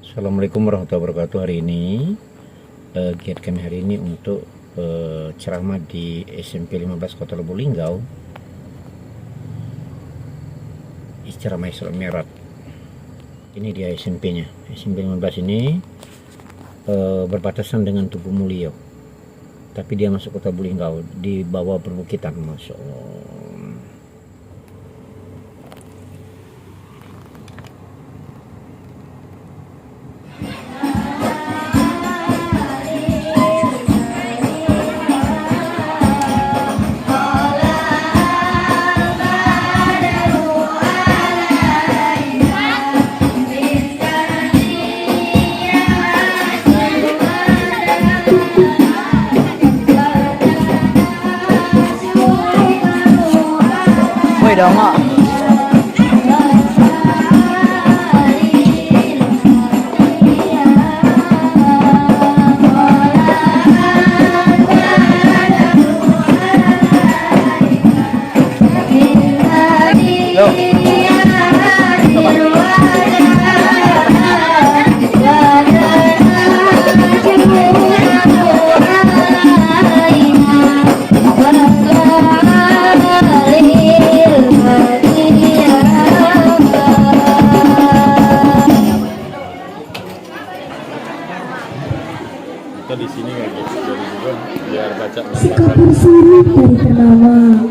Assalamualaikum warahmatullahi wabarakatuh. Hari ini giat kami hari ini untuk ceramah di SMP 15 Kota Lubuk Linggau. Ceramah Isra Mi'raj. Ini dia SMP-nya. SMP 15 ini berbatasan dengan Tugu Mulyo. Tapi dia masuk Kota Lubuk Linggau di bawah perbukitan. Masya Allah. Woi dong, Mak. Di sini jadi juga biar baca Sekapur suruh dari ternama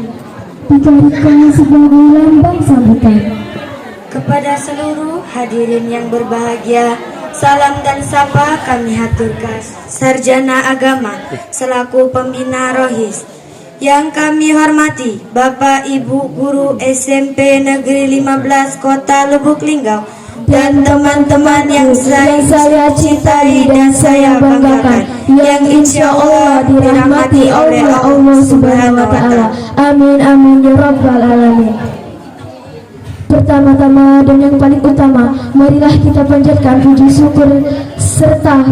dijadikan sebuah lambang sambutan. Kepada seluruh hadirin yang berbahagia, salam dan sapa kami haturkan Sarjana Agama selaku pembina Rohis. Yang kami hormati Bapak Ibu Guru SMP Negeri 15 Kota Lubuk Linggau dan teman-teman yang saya cintai dan saya banggakan, yang insya Allah dirahmati oleh Allah Subhanahu wa Ta'ala. Amin amin ya rabbal alamin. Pertama-tama dan yang paling utama, marilah kita panjatkan puji syukur serta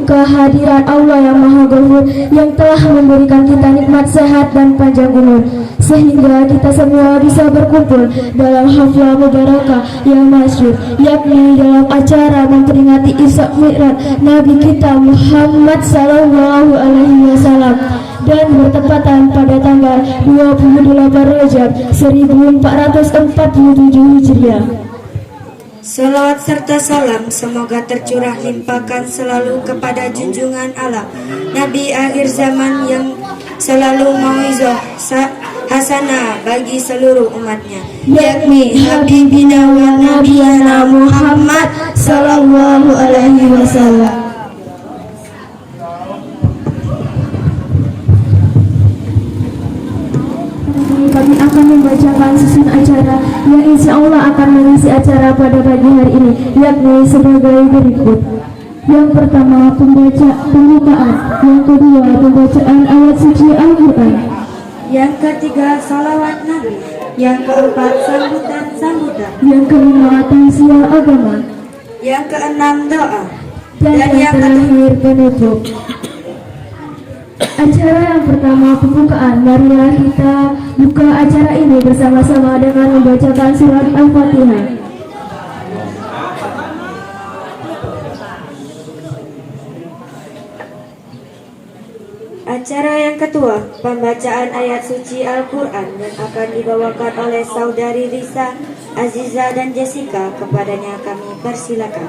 kehadiran Allah yang Maha Ghafur yang telah memberikan kita nikmat sehat dan panjang umur, sehingga kita semua bisa berkumpul dalam haflah mubarakah yang masyhur, yakni dalam acara memperingati Isra Mi'raj Nabi kita Muhammad sallallahu alaihi wasallam, dan bertepatan pada tanggal 28 Rajab 1447 Hijriah. Salawat serta salam semoga tercurah limpahkan selalu kepada junjungan alam Nabi akhir zaman yang selalu mauizah hasanah bagi seluruh umatnya, yakni Habibina wa Nabiyana Muhammad sallallahu alaihi wasallam. Kami akan membacakan susun acara yang insya Allah akan mengisi acara pada pagi hari ini, yakni sebagai berikut. Yang pertama pembukaan, yang kedua pembacaan ayat suci Al-Quran, Yang ketiga salawat Nabi, yang keempat sambutan, yang kelima tausiah agama, yang keenam doa, dan yang terakhir penutup. Acara yang pertama pembukaan, marilah kita buka acara ini bersama-sama dengan membacakan surat Al-Fatihah. Acara yang kedua, pembacaan ayat suci Al-Quran yang akan dibawakan oleh saudari Risa, Aziza dan Jessica. Kepadanya kami persilakan.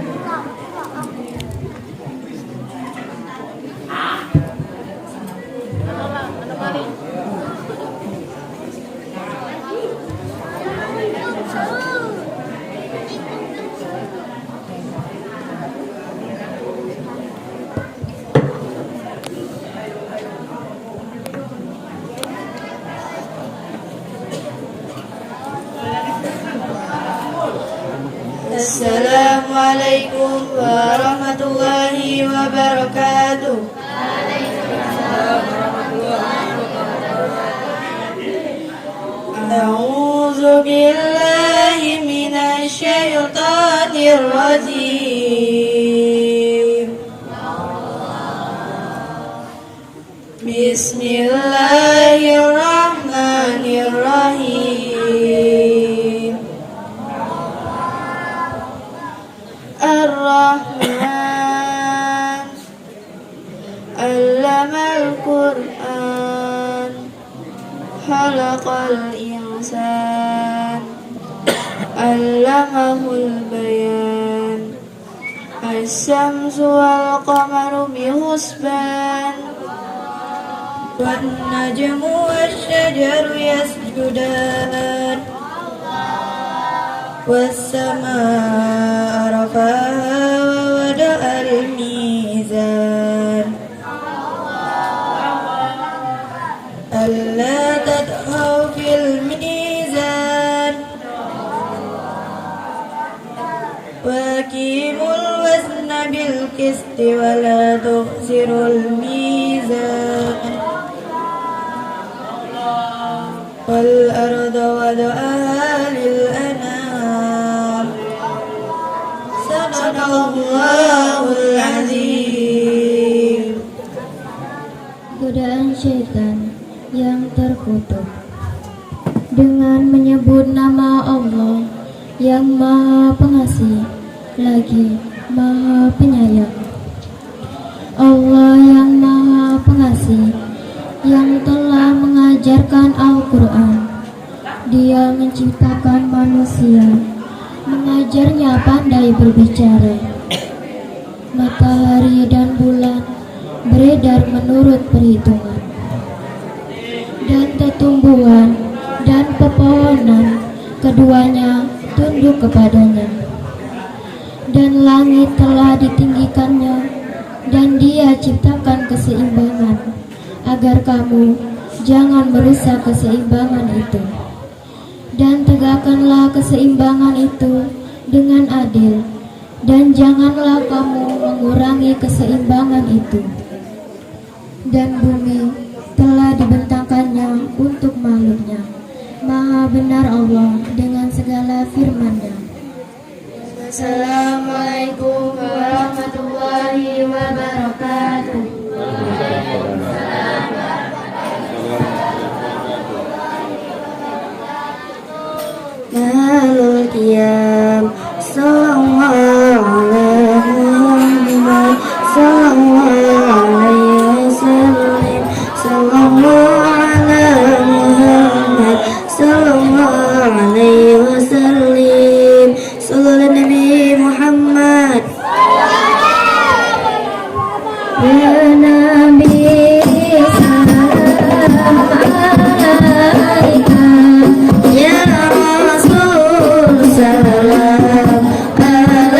Assalamualaikum warahmatullahi wabarakatuh. A'udzu billahi minasy syaithanir rajim. Bismillahirrahmanirrahim. Ar-Rahman Allamal Qur'an Khalaqal insan Allamahul bayan Asy-syamsu wal qamaru bihusban wan najmu wasyajaru yasjudan was-samaa'a rafa'a wa wada'al mizan alla tadghaw fil mizan waqimul wazna bil qisti wa la tukhsirul mizan wal arda wada'aha lil anam sadaqallahul azim. Godaan syaitan yang terkutuk dengan menyebut nama Allah yang Maha Pengasih lagi Maha Penyayang. Allah yang Maha Pengasih yang telah mengajarkan Al-Quran. Dia menciptakan manusia, mengajarnya pandai berbicara. Matahari dan bulan beredar menurut perhitungan, dan tumbuhan dan pepohonan keduanya tunduk kepadanya. Dan langit telah ditinggikannya, dan Dia ciptakan keseimbangan, agar kamu jangan merusak keseimbangan itu. Dan tegakkanlah keseimbangan itu dengan adil, dan janganlah kamu mengurangi keseimbangan itu. Dan bumi telah dibentangkannya untuk makhluknya. Maha benar Allah dengan segala firman-Nya. Assalamualaikum warahmatullahi wabarakatuh. Mahalul qiyam sallallahu alaihi Muhammad sallallahu alaihi wasallam sallallahu alaihi Muhammad sallallahu alaihi wasallam sallallahu Nabi Muhammad ya Nabi salam alaika ya Rasul salam alaika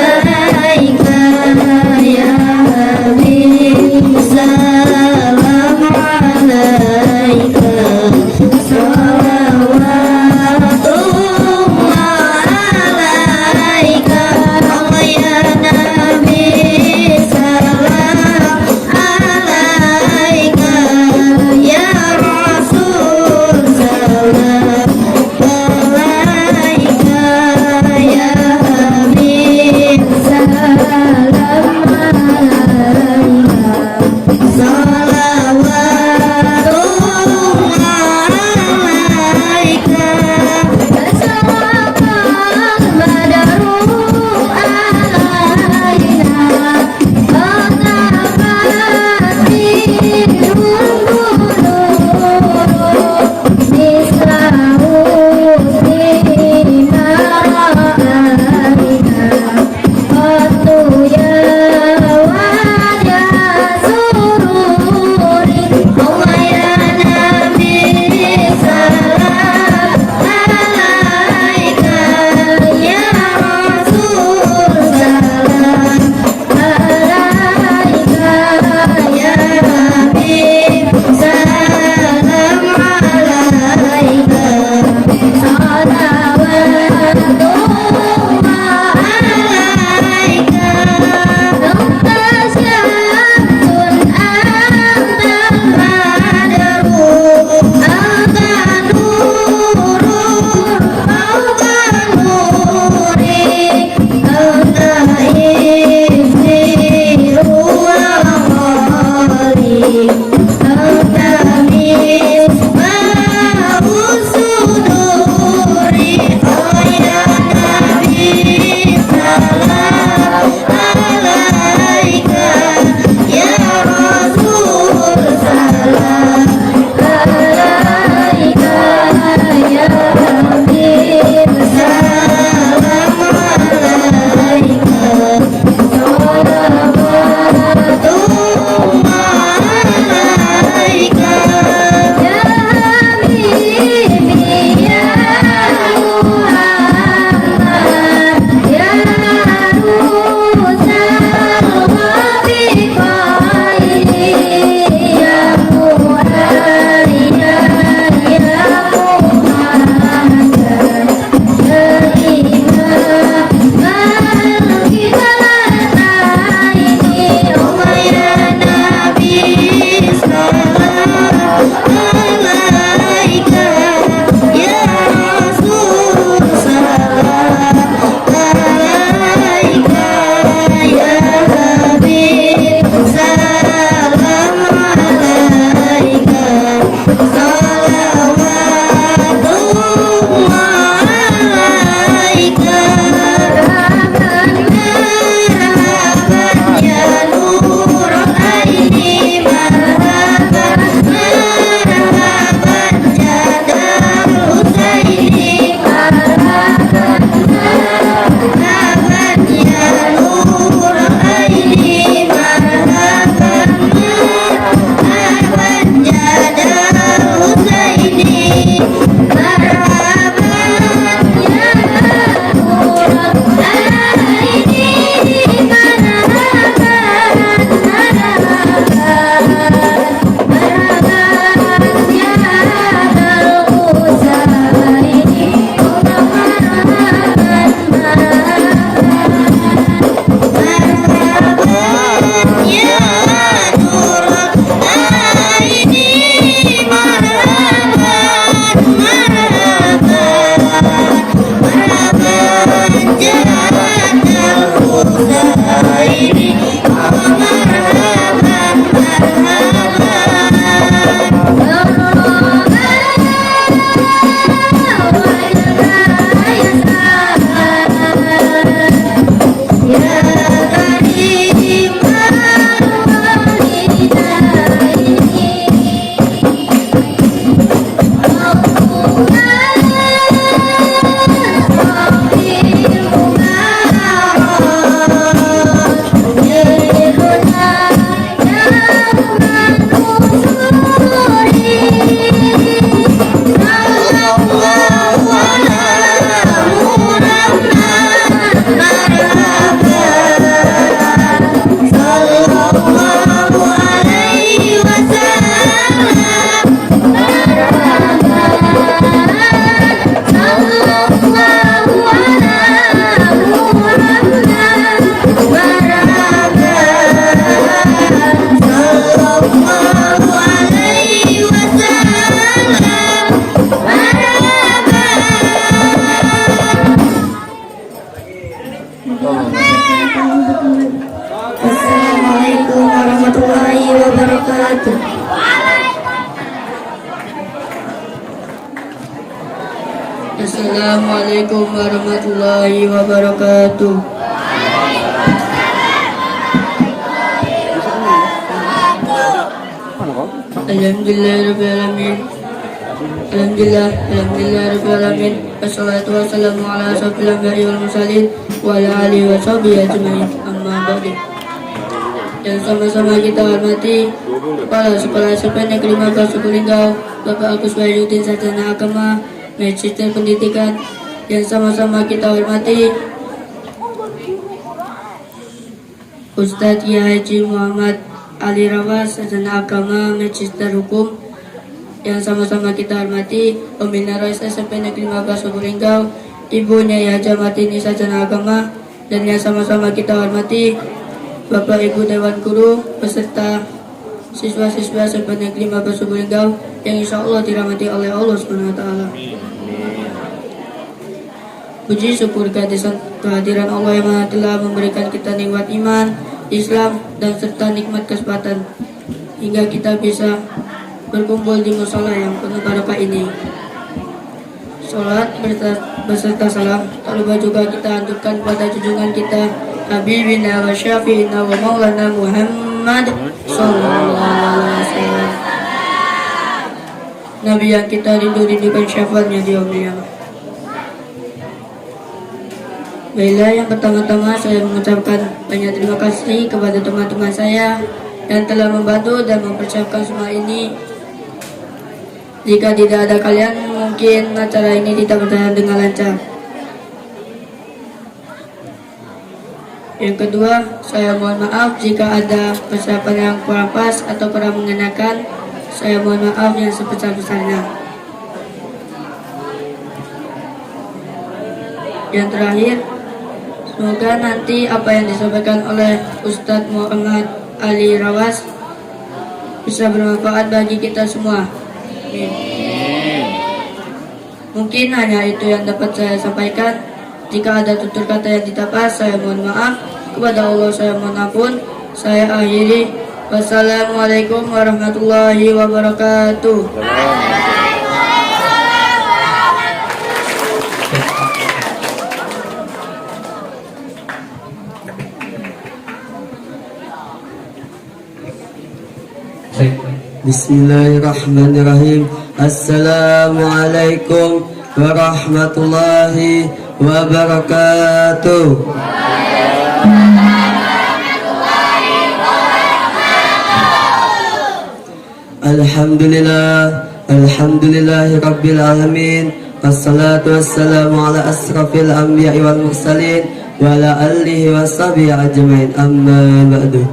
Assalamualaikum warahmatullahi wabarakatuh. Assalamualaikum warahmatullahi wabarakatuh. Alhamdulillahirrahmanirrahim. Alhamdulillahirrahmanirrahim. Wassalatu wassalamu ala asyrafil anbiya'i wal mursalin wa ala alihi wa sahbihi ajma'in. Amma ba'du. Yang sama-sama kita hormati Kepala Sekolah SMP Negeri 15 Suku Linggau, Bapak Agus Wahyudin, Sarjana Agama, Magister Pendidikan. Yang sama-sama kita hormati Ustadz Kiai Haji Muhammad Ali Rawas, Sarjana Agama, Magister Hukum. Yang sama-sama kita hormati Pembina Rais SMP Negeri 15 Suku Linggau, Ibu Nyai Haja Martini, Sarjana Agama. Dan yang sama-sama kita hormati Bapak Ibu Dewan Guru beserta siswa-siswa SMP Negeri 15 Suku Linggau yang insya Allah dirahmati oleh Allah SWT. Puji syukur kehadiran Allah yang telah memberikan kita nikmat iman, Islam, dan serta nikmat kesempatan hingga kita bisa berkumpul di musola yang penuh barokah ini. Salat beserta salam tak lupa juga kita anturkan pada junjungan kita Habibina wa syafi'ina wa maulana Muhammad sallallahu alaihi wasallam, Nabi yang kita rindu-rindukan syafaatnya di yaumul qiyamah. Baiklah, yang pertama-tama saya mengucapkan banyak terima kasih kepada teman-teman saya yang telah membantu dan mempersiapkan semua ini. Jika tidak ada kalian, mungkin acara ini tidak berjalan dengan lancar. Yang kedua, saya mohon maaf jika ada persiapan yang kurang pas atau kurang mengenakan. Saya mohon maaf yang sebesar-besarnya. Yang terakhir, semoga nanti apa yang disampaikan oleh Ustadz Muhammad Ali Rawas bisa bermanfaat bagi kita semua. Amin. Mungkin hanya itu yang dapat saya sampaikan. Jika ada tutur kata yang tidak pas, saya mohon maaf. Kepada Allah saya mohon ampun. Saya akhiri. Wassalamualaikum warahmatullahi wabarakatuh. Bismillahirrahmanirrahim. Assalamualaikum warahmatullahi wabarakatuh. Alhamdulillahi rabbil alamin. Wassalatu wassalamu ala asrafil anbiya'i wal mursalin wa ala alihi wa sahbihi ajma'in. Amma ba'du.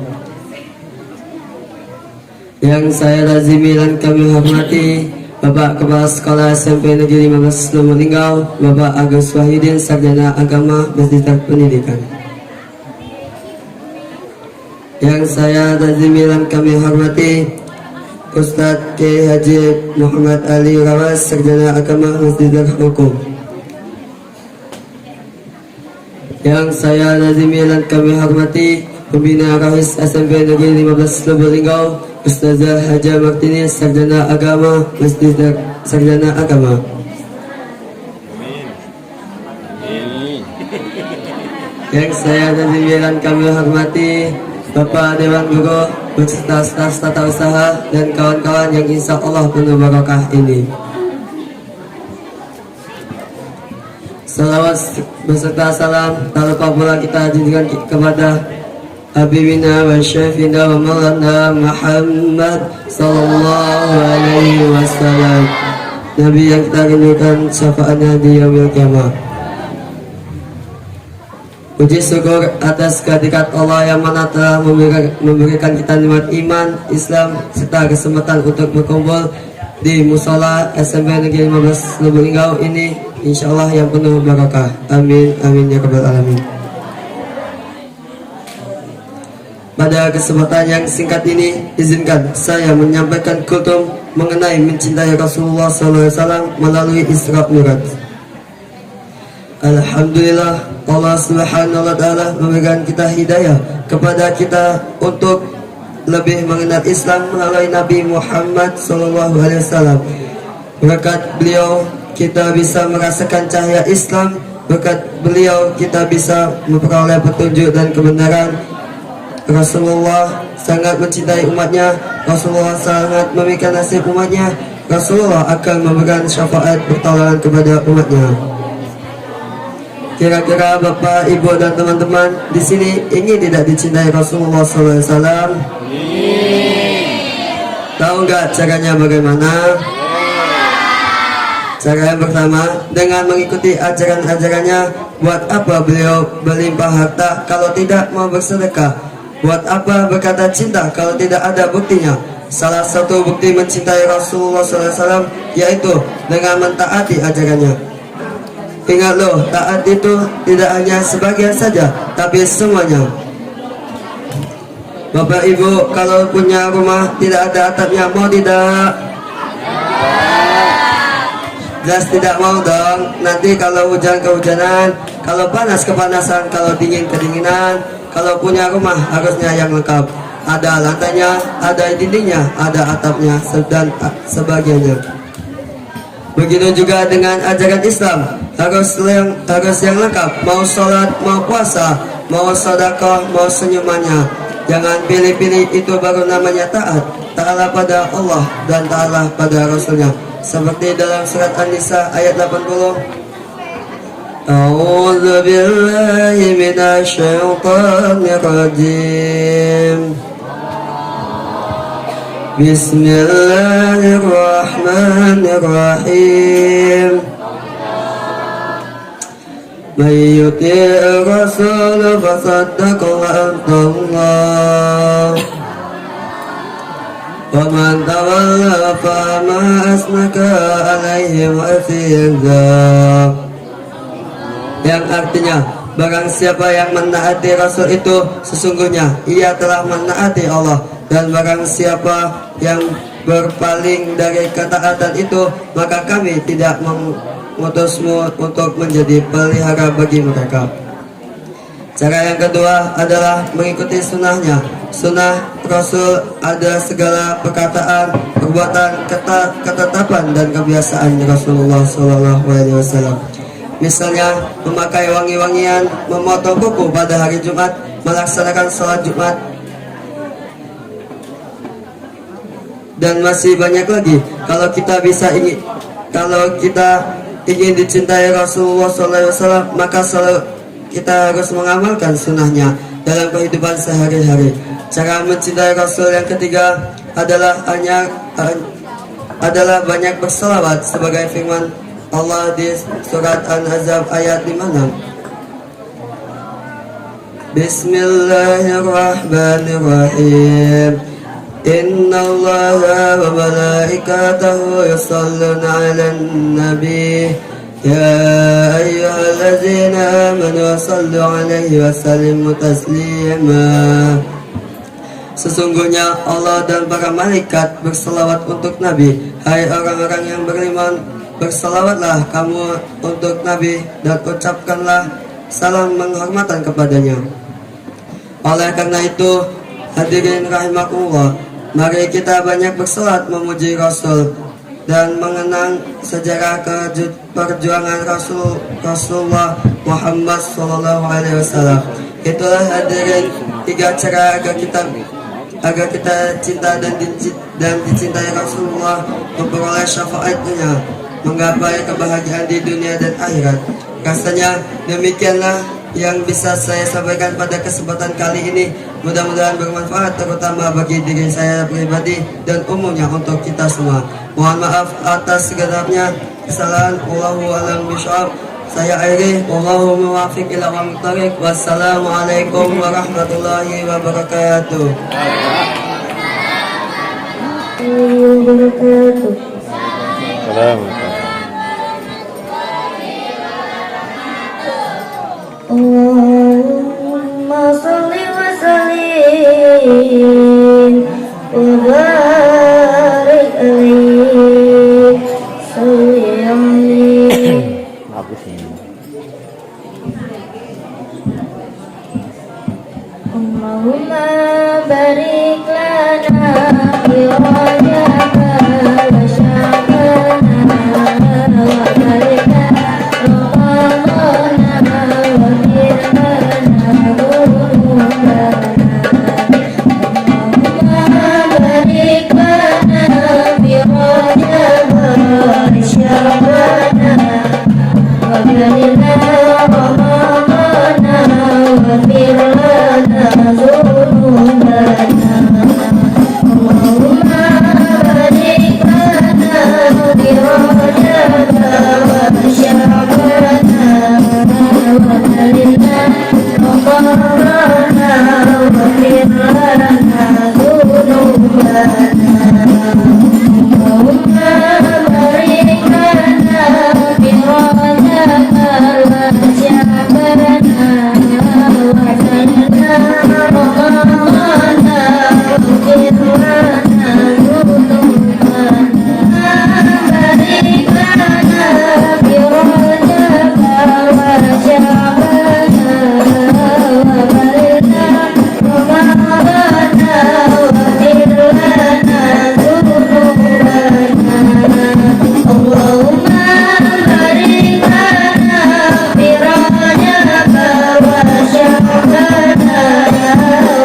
Yang saya lazimi dan kami hormati Bapak Kepala Sekolah SMP Negeri 15 Suku Linggau, Bapak Agus Wahyudin, Sarjana Agama, Magister Pendidikan. Yang saya lazimi dan kami hormati Ustadz Kiai Haji Muhammad Ali Rawas, Sarjana Agama, Magister Hukum. Yang saya lazimi dan kami hormati Pembina Rais SMP Negeri 15 Suku Linggau, Ustazah Haja Martini, Sarjana Agama, Magister Sarjana Agama. Yang saya dan kami hormati Bapak Dewan Guru beserta staf tata usaha dan kawan-kawan yang insya Allah penuh barokah ini. Salawat beserta salam tak lupa pula kita junjungan kepada Habibina wa Syafina wa Maulana Muhammad sallallahu alaihi wasallam, Nabi yang kita rindukan syafaatnya di yaumil qiyamah. Puji syukur atas kehadirat Allah yang mana telah memberikan kita nikmat iman, Islam, serta kesempatan untuk berkumpul di musola SMP Negeri 15 Lubuk Linggau ini, insyaallah yang penuh barakah. Amin, amin ya rabbal alamin. Pada kesempatan yang singkat ini, izinkan saya menyampaikan kultum mengenai mencintai Rasulullah SAW melalui Isra Mi'raj. Alhamdulillah Allah Subhanahu wa taala memberikan kita hidayah kepada kita untuk lebih mengenal Islam melalui Nabi Muhammad sallallahu alaihi wasallam. Berkat beliau kita bisa merasakan cahaya Islam, berkat beliau kita bisa memperoleh petunjuk dan kebenaran. Rasulullah sangat mencintai umatnya, Rasulullah sangat memikirkan nasib umatnya, Rasulullah akan memberikan syafaat pertolongan kepada umatnya. Kira-kira Bapak, Ibu dan teman-teman di sini ingin tidak dicintai Rasulullah SAW? Tahu nggak caranya bagaimana? Cara yang pertama, dengan mengikuti ajaran-ajarannya. Buat apa beliau berlimpah harta kalau tidak mau bersedekah? Buat apa berkata cinta kalau tidak ada buktinya? Salah satu bukti mencintai Rasulullah SAW yaitu dengan mentaati ajarannya. Ingat loh, taat itu tidak hanya sebagian saja, tapi semuanya. Bapak Ibu, kalau punya rumah tidak ada atapnya, mau tidak? Jelas tidak mau dong. Nanti kalau hujan kehujanan, kalau panas kepanasan, kalau dingin kedinginan. Kalau punya rumah harusnya yang lengkap. Ada lantainya, ada dindingnya, ada atapnya, dan sebagiannya. Begitu juga dengan ajaran Islam, harus yang lengkap. Mau sholat, mau puasa, mau sedekah, mau senyumannya. Jangan pilih-pilih, itu baru namanya taat. Taatlah pada Allah dan taatlah pada Rasulnya. Seperti dalam surat An-Nisa ayat 80. A'udzu billahi minasyaitonir rajim. Bismillahirrahmanirrahim. Man yuti'ir rasul fasaddaqallahu Allah. Wa man tawalla fama asnaka alaihi wa asiyazab. Yang artinya, barang siapa yang menaati Rasul itu sesungguhnya ia telah menaati Allah. Dan barang siapa yang berpaling dari ketaatan itu, maka kami tidak mengutusmu untuk menjadi pelihara bagi mereka. Cara yang kedua adalah mengikuti sunnahnya. Sunnah Rasul ada segala perkataan, perbuatan, ketetapan dan kebiasaan Rasulullah SAW. Misalnya memakai wangi-wangian, memotong kuku pada hari Jumat, melaksanakan sholat Jumat, dan masih banyak lagi. Kalau kita ingin dicintai Rasulullah SAW, maka kita harus mengamalkan sunnahnya dalam kehidupan sehari-hari. Cara mencintai Rasul yang ketiga adalah banyak berselawat, sebagai firman Allah di surat An-Ahzab ayat 56. Bismillahirrahmanirrahim. Inna Allaha wa malaikatahu yusalluna 'alan nabi. Ya ayyuhallazina amanu sallu 'alaihi wa sallimu taslima. Sesungguhnya Allah dan para malaikat berselawat untuk Nabi. Hai orang-orang yang beriman, berselawatlah kamu untuk Nabi dan ucapkanlah salam penghormatan kepadanya. Oleh karena itu, hadirin rahimakumullah, mari kita banyak bersolat memuji Rasul dan mengenang sejarah perjuangan Rasulullah Muhammad SAW. Itulah hadirin 3 cara agar kita cinta dan dicintai Rasulullah, memperoleh syafaatnya, menggapai kebahagiaan di dunia dan akhirat. Rasanya demikianlah yang bisa saya sampaikan pada kesempatan kali ini. Mudah-mudahan bermanfaat, terutama bagi diri saya pribadi dan umumnya untuk kita semua. Mohon maaf atas segenapnya kesalahan. Wallahu a'lam bishawab. Saya akhiri. Wallahu muwaffiq ila aqwamit thoriq. Wassalamualaikum warahmatullahi wabarakatuh. Selamat. Allahumma salli wa sallim wa barik alaihi. 好，不行。Allahumma barik lana fi rajaba wa sya'bana wa balikna ramadana wa firmana dhunubana. Allahumma barik lana fi rajaba wa sya'bana wa balikna ramadana wa firmana dhunubana. Allahumma barik lana fi rajaba wa sya'bana wa balikna ramadana wa firmana dhunubana. Allahumma barik lana fi rajaba wa sya'bana wa balikna ramadana wa firmana dhunubana. Barik lana fi rajaba wa sya'bana wa balikna ramadana wa firmana dhunubana. Allahumma barik lana fi rajaba wa sya'bana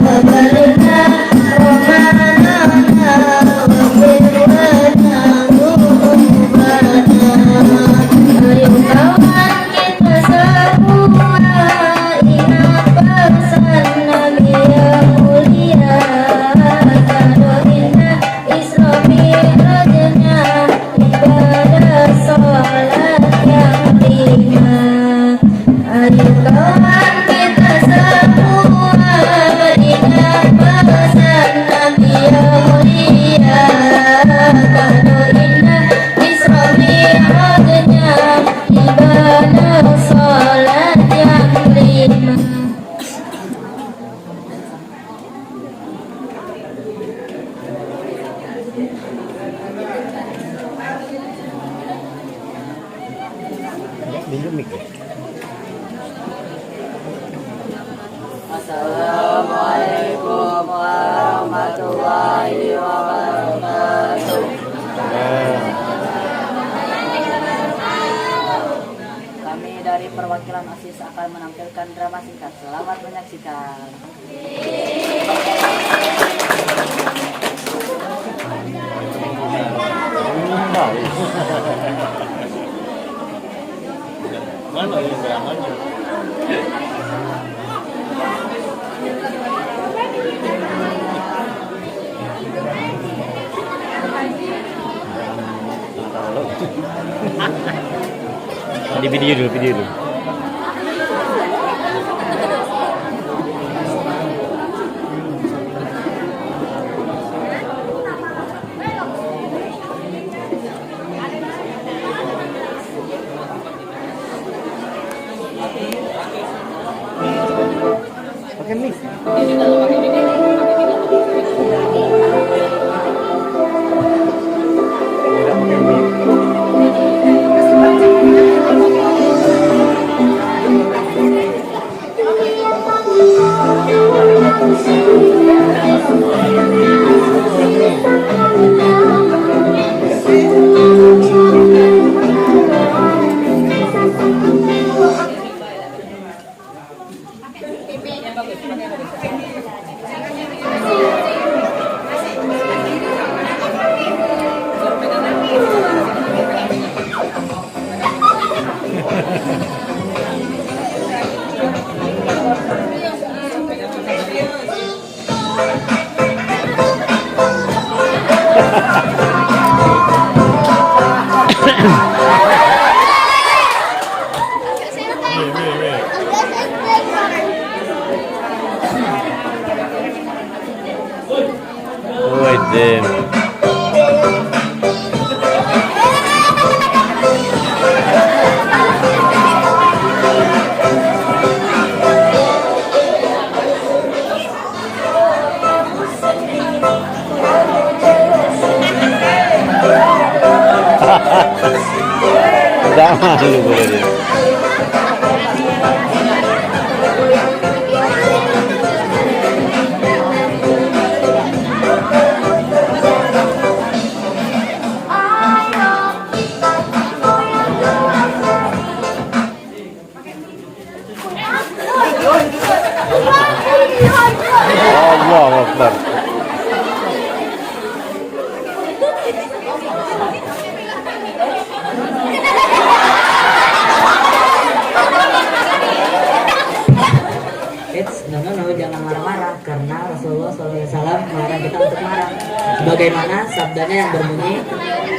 wa balikna ramadana wa firmana dhunubana. Ayo kawan kita semua ingat pesan Nabi yang mulia, kalau indah Isra Mi'rajnya, ibadah sholat yang lima. Ayo kawan kita semua ingat pesan Nabi yang mulia, kalau indah Isra Mi'rajnya, ibadah sholat yang lima. Minum mic ya. Assalamualaikum warahmatullahi wabarakatuh. Kami dari perwakilan OSIS akan menampilkan drama singkat. Selamat menyaksikan. Mana yang dramanya? Di video dulu, video dulu. Pakai mic. Tidak pakai mic. Sama dulu boleh dia. marah karena Rasulullah SAW melarang kita untuk marah. Sebagaimana sabdanya yang berbunyi,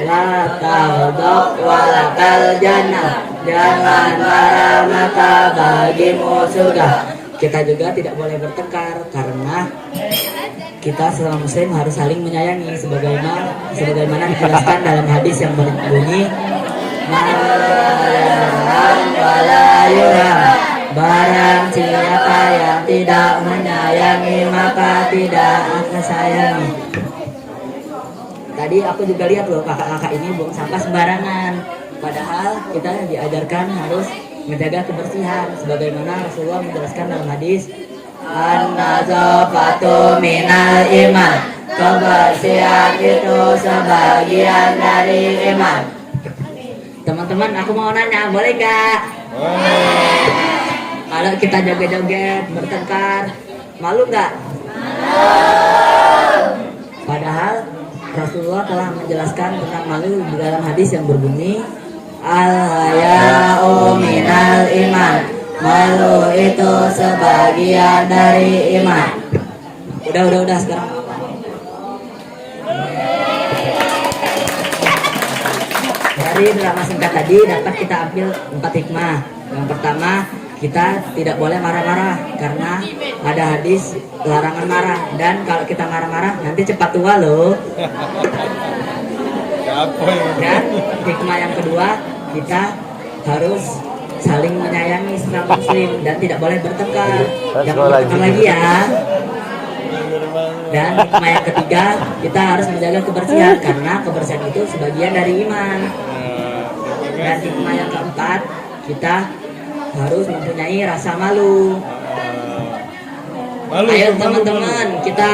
la taghdab walakal jannah, jangan marah maka bagimu surga. Kita juga tidak boleh bertengkar karena kita selama muslim harus saling menyayangi sebagaimana dijelaskan dalam hadis yang berbunyi barang siapa yang tidak menyayangi maka tidak akan sayangi. Tadi aku juga lihat loh kakak-kakak ini buang sampah sembarangan, padahal kita diajarkan harus menjaga kebersihan sebagaimana Rasulullah menjelaskan dalam hadis an-nazafatu minal iman, kebersihan itu sebagian dari iman. Teman-teman, aku mau nanya, boleh gak? Kalau kita joget-joget, bertengkar, malu gak? Padahal Rasulullah telah menjelaskan tentang malu di dalam hadis yang berbunyi al-haya'u minal iman, malu itu sebagian dari iman. Udah sekarang. Dari drama singkat tadi dapat kita ambil 4 hikmah. Yang pertama, kita tidak boleh marah-marah karena ada hadis larangan marah, dan kalau kita marah-marah nanti cepat tua loh. Dan hikmah yang kedua, kita harus saling menyayangi sesama muslim dan tidak boleh bertengkar. Jangan bertengkar lagi ya. Dan hikmah yang ketiga, kita harus menjaga kebersihan karena kebersihan itu sebagian dari iman. Dan hikmah yang keempat, kita harus mempunyai rasa malu. Ayo teman-teman, kita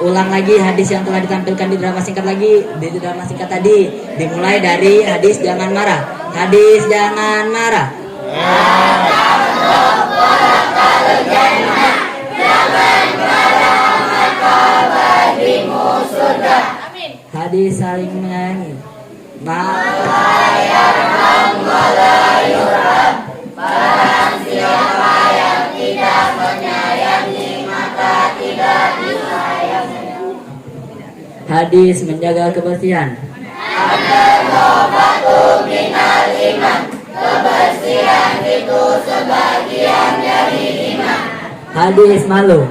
ulang lagi hadis yang telah ditampilkan di drama singkat tadi. Dimulai dari hadis jangan marah. Hadis jangan marah. Hadis saling menyayangi. Barang siapa yang tidak menyayangi maka tidak disayangi. Hadis menjaga kebersihan. An-nazafatu minal iman, kebersihan itu sebagian dari iman. Hadis malu.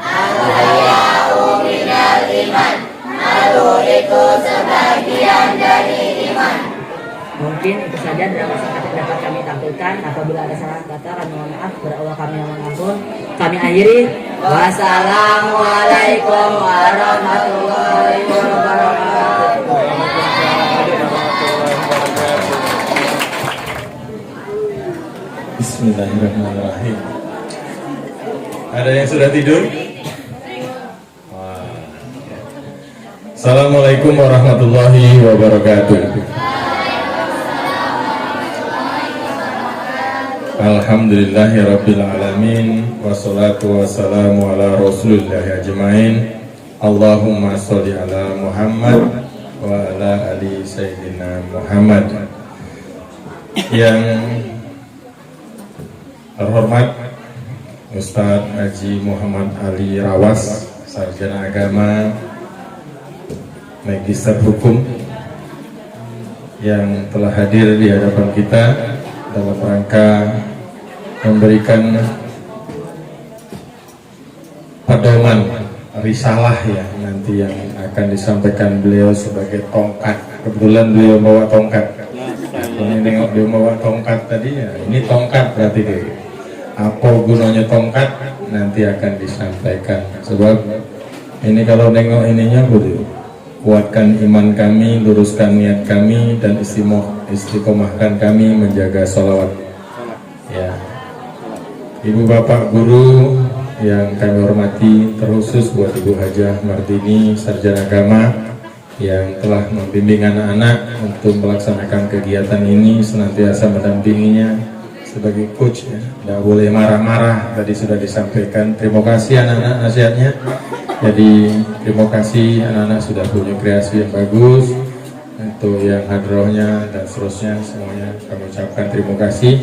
Al-haya'u minal iman, malu itu sebagian dari iman. Mungkin itu saja drama singkat yang dapat kami tampilkan. Apabila ada salah kata, kami mohon maaf. Kepada Allah kami mohon ampun. Kami akhiri. Wassalamualaikum warahmatullahi wabarakatuh. Bismillahirrahmanirrahim. Ada yang sudah tidur? Wah. Assalamualaikum warahmatullahi wabarakatuh. Alhamdulillahirabbil alamin, wassalatu wassalamu ala rasulillahi ajmain. Allahumma sholli ala Muhammad wa ala ali sayyidina Muhammad. Yang terhormat Ustadz Haji Muhammad Ali Rawas, sarjana agama, magister hukum, yang telah hadir di hadapan kita dalam rangka memberikan pedoman risalah ya nanti yang akan disampaikan beliau sebagai tongkat. Kebetulan beliau bawa tongkat. Ini nengok dia bawa tongkat tadi ya, ini tongkat berarti deh. Apa gunanya tongkat nanti akan disampaikan. Sebab ini kalau nengok ininya boleh kuatkan iman kami, luruskan niat kami, dan istiqomahkan kami menjaga sholawat. Ya, Ibu Bapak Guru yang kami hormati, terkhusus buat Ibu Hajah Martini, sarjana agama yang telah membimbing anak-anak untuk melaksanakan kegiatan ini, senantiasa mendampinginya sebagai coach ya. Tidak boleh marah-marah, tadi sudah disampaikan. Terima kasih anak-anak nasihatnya. Jadi terima kasih anak-anak sudah punya kreasi yang bagus. Untuk yang hadrohnya dan seterusnya semuanya kami ucapkan terima kasih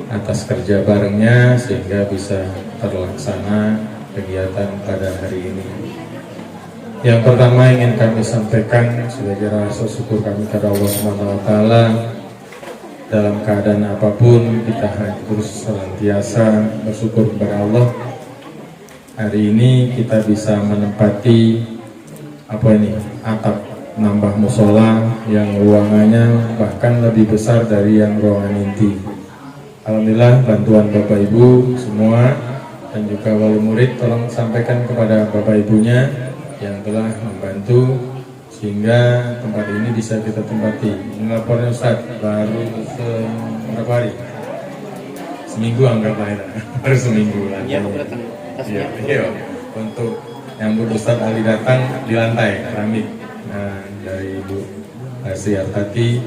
atas kerja barengnya sehingga bisa terlaksana kegiatan pada hari ini. Yang pertama ingin kami sampaikan sebagai rasa syukur kami kepada Allah Subhanahu wa taala. Dalam keadaan apapun kita harus senantiasa bersyukur kepada Allah. Hari ini kita bisa menempati atap nambah musola yang ruangannya bahkan lebih besar dari yang ruangan inti. Alhamdulillah bantuan Bapak Ibu semua dan juga wali murid, tolong sampaikan kepada Bapak Ibunya yang telah membantu sehingga tempat ini bisa kita tempati. Ini lapornya Ustaz, baru berapa hari? Seminggu anggaplah ya. Baru seminggu lah. Iya. Untuk yang Ustaz Ali datang di lantai keramik. Nah, dari Ibu Arsiartati,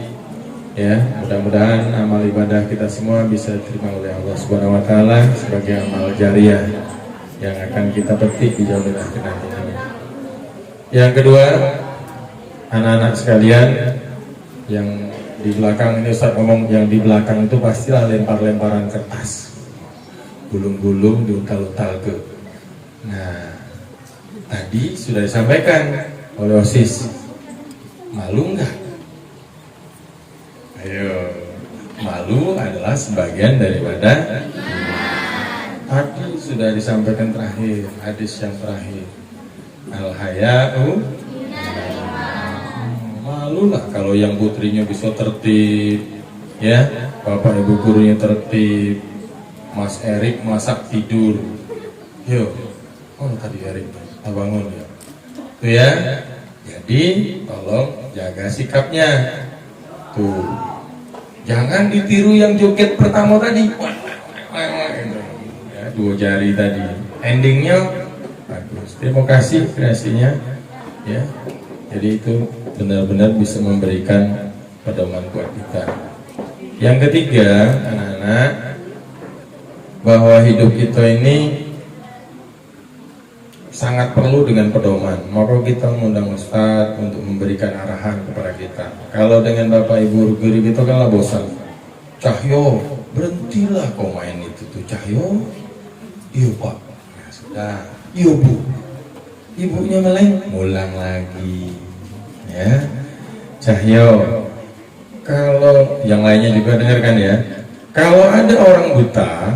ya, mudah-mudahan amal ibadah kita semua bisa diterima oleh Allah Subhanahu wa taala sebagai amal jariah yang akan kita petik di jalan akhir nanti. Yang kedua, anak-anak sekalian yang di belakang ini Ustaz ngomong, yang di belakang itu pastilah lempar-lemparan kertas, gulung-gulung diuntal-untal ke. Nah, tadi sudah disampaikan oleh OSIS, malu nggak? Ayo, malu adalah sebagian daripada tadi sudah disampaikan terakhir, hadis yang terakhir. Al-haya'u, malulah kalau yang putrinya bisa tertib, ya, bapak ibu gurunya tertib, Mas Erik masak tidur, yuk, tadi Erik, bangun ya, tuh ya, jadi tolong jaga sikapnya, tuh, jangan ditiru yang joget pertama tadi, ya, 2 jari tadi, endingnya bagus. Terima kasih kreasinya, ya. Jadi itu benar-benar bisa memberikan pedoman buat kita. Yang ketiga, anak-anak, bahwa hidup kita ini sangat perlu dengan pedoman. Maka kita mengundang Ustadz untuk memberikan arahan kepada kita. Kalau dengan Bapak Ibu guru kita kan lah bosan. Cahyo, berhentilah kau main itu tuh Cahyo. Iya Pak. Nah, sudah. Iya Bu, ibunya meleng, ngulang lagi, ya. Cahyo, kalau yang lainnya juga dengarkan ya. Kalau ada orang buta,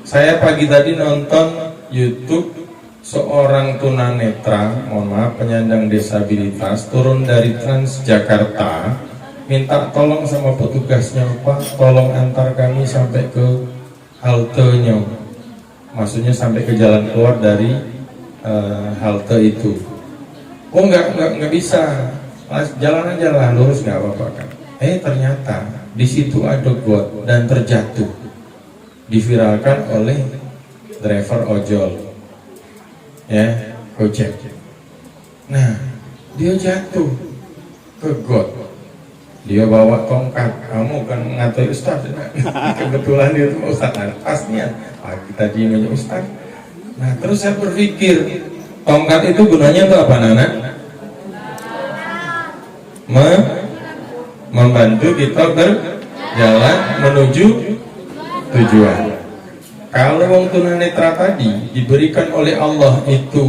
saya pagi tadi nonton YouTube seorang tunanetra, mohon maaf, penyandang disabilitas turun dari Transjakarta, minta tolong sama petugasnya, Pak, tolong antar kami sampai ke haltenya. Maksudnya sampai ke jalan keluar dari halte itu. Oh nggak bisa, jalan aja lah, lurus nggak apa-apa kan. Ternyata di situ ada got dan terjatuh, diviralkan oleh driver ojol, ya, Gojek. Nah, dia jatuh ke got, dia bawa tongkat. Kamu kan ngatai Ustaz, kebetulan dia tuh Ustaz, pasnya kita diamnya Ustaz. Nah, terus saya berpikir, tongkat itu gunanya untuk apa, Nana? Membantu kita berjalan menuju tujuan. Kalau wong tunanetra tadi diberikan oleh Allah itu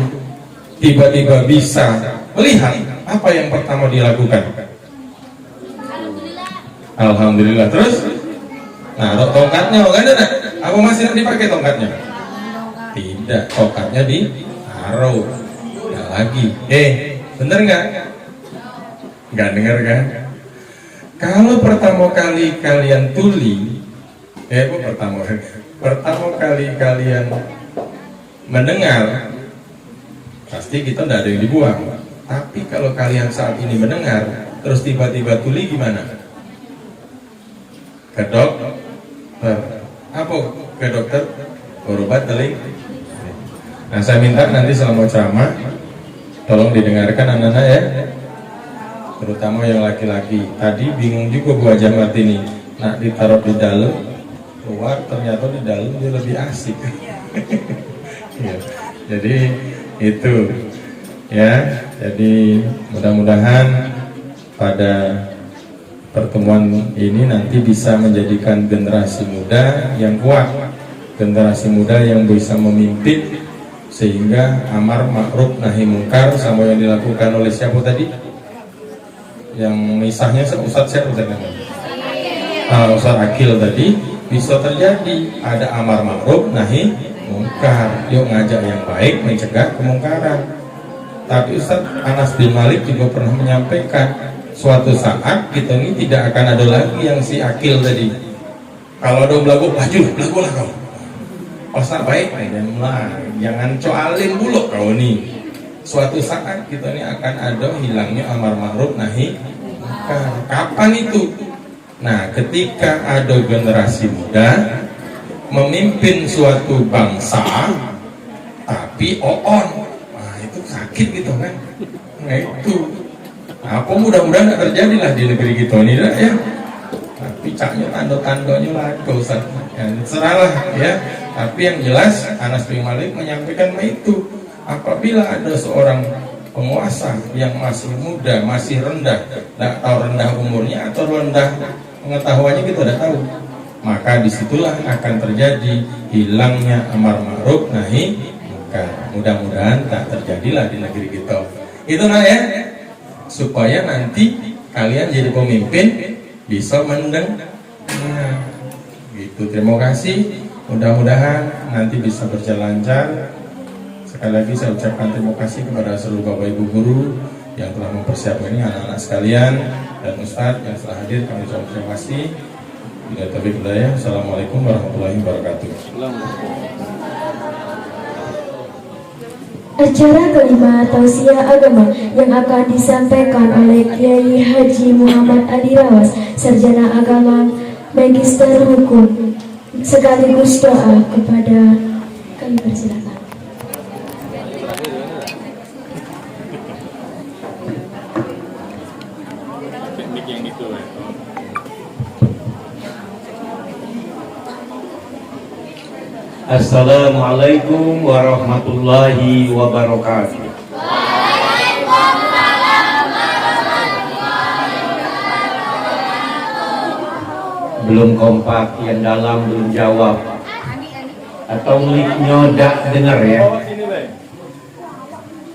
tiba-tiba bisa melihat, apa yang pertama dilakukan? Alhamdulillah. Terus, nah, tongkatnya nggak ada. Apa masih dipakai tongkatnya? Tidak, tongkatnya ditaruh. Nggak lagi. Bener nggak? Nggak dengar kan? Kalau pertama kali kalian tuli, pertama kali kalian mendengar, pasti kita tidak ada yang dibuang. Tapi kalau kalian saat ini mendengar, terus tiba-tiba tuli gimana? Ke dokter. Apa? Ke dokter? Berobat teling. Nah, saya minta nanti selama ceramah, tolong didengarkan anak-anak ya, terutama yang laki-laki. Tadi bingung juga Bu Haja Martini, nak ditaruh di dalam, keluar ternyata di dalam dia lebih asik. Ya, jadi itu ya, jadi mudah-mudahan pada pertemuan ini nanti bisa menjadikan generasi muda yang kuat, generasi muda yang bisa memimpin sehingga amar ma'ruf nahi mungkar sama yang dilakukan oleh siapa tadi? Yang misahnya Ustadz siapa tadi? Ustadz Akil tadi bisa terjadi ada amar ma'ruf nahi mungkar. Yuk ngajak yang baik mencegah kemungkaran. Tapi Ustadz Anas bin Malik juga pernah menyampaikan suatu saat kita ini tidak akan ada lagi yang si Akil tadi. Kalau ada belagu laju lah kau. Ustadz baik, jangan coalin dulu kau nih. Suatu saat kita ini akan ada hilangnya amar ma'ruf nahi mungkar. Kapan itu? Nah, ketika ada generasi muda memimpin suatu bangsa tapi on, nah itu sakit gitu kan? Nah itu. Apa mudah-mudahan tidak terjadi lah di negeri kita ini ya. Tapi caknya tanda-tandanya lah dosa. Ya, serahlah ya. Tapi yang jelas Anas bin Malik menyampaikan itu, apabila ada seorang penguasa yang masih muda, masih rendah, tidak tahu rendah umurnya atau rendah pengetahuannya kita tidak tahu, maka disitulah akan terjadi hilangnya amar ma'ruf nahi mungkar. Mudah-mudahan tak terjadilah di negeri kita. Itu nah ya, supaya nanti kalian jadi pemimpin bisa mendengar. Nah, gitu. Terima kasih. Mudah-mudahan nanti bisa berjalan lancar. Sekali lagi saya ucapkan terima kasih kepada seluruh Bapak Ibu guru yang telah mempersiapkan ini, anak-anak sekalian dan Ustadz yang telah hadir. Kami ucapkan terima kasih. Bila taufiq hidayah. Assalamualaikum warahmatullahi wabarakatuh. Acara kelima tausiah agama yang akan disampaikan oleh Kiai Haji Muhammad Adi Rawas, sarjana agama, magister hukum, sekaligus doa kepada kami, persilakan. Assalamualaikum warahmatullahi wabarakatuh. Belum kompak, yang dalam belum jawab. Atau mic-nya dak dengar ya.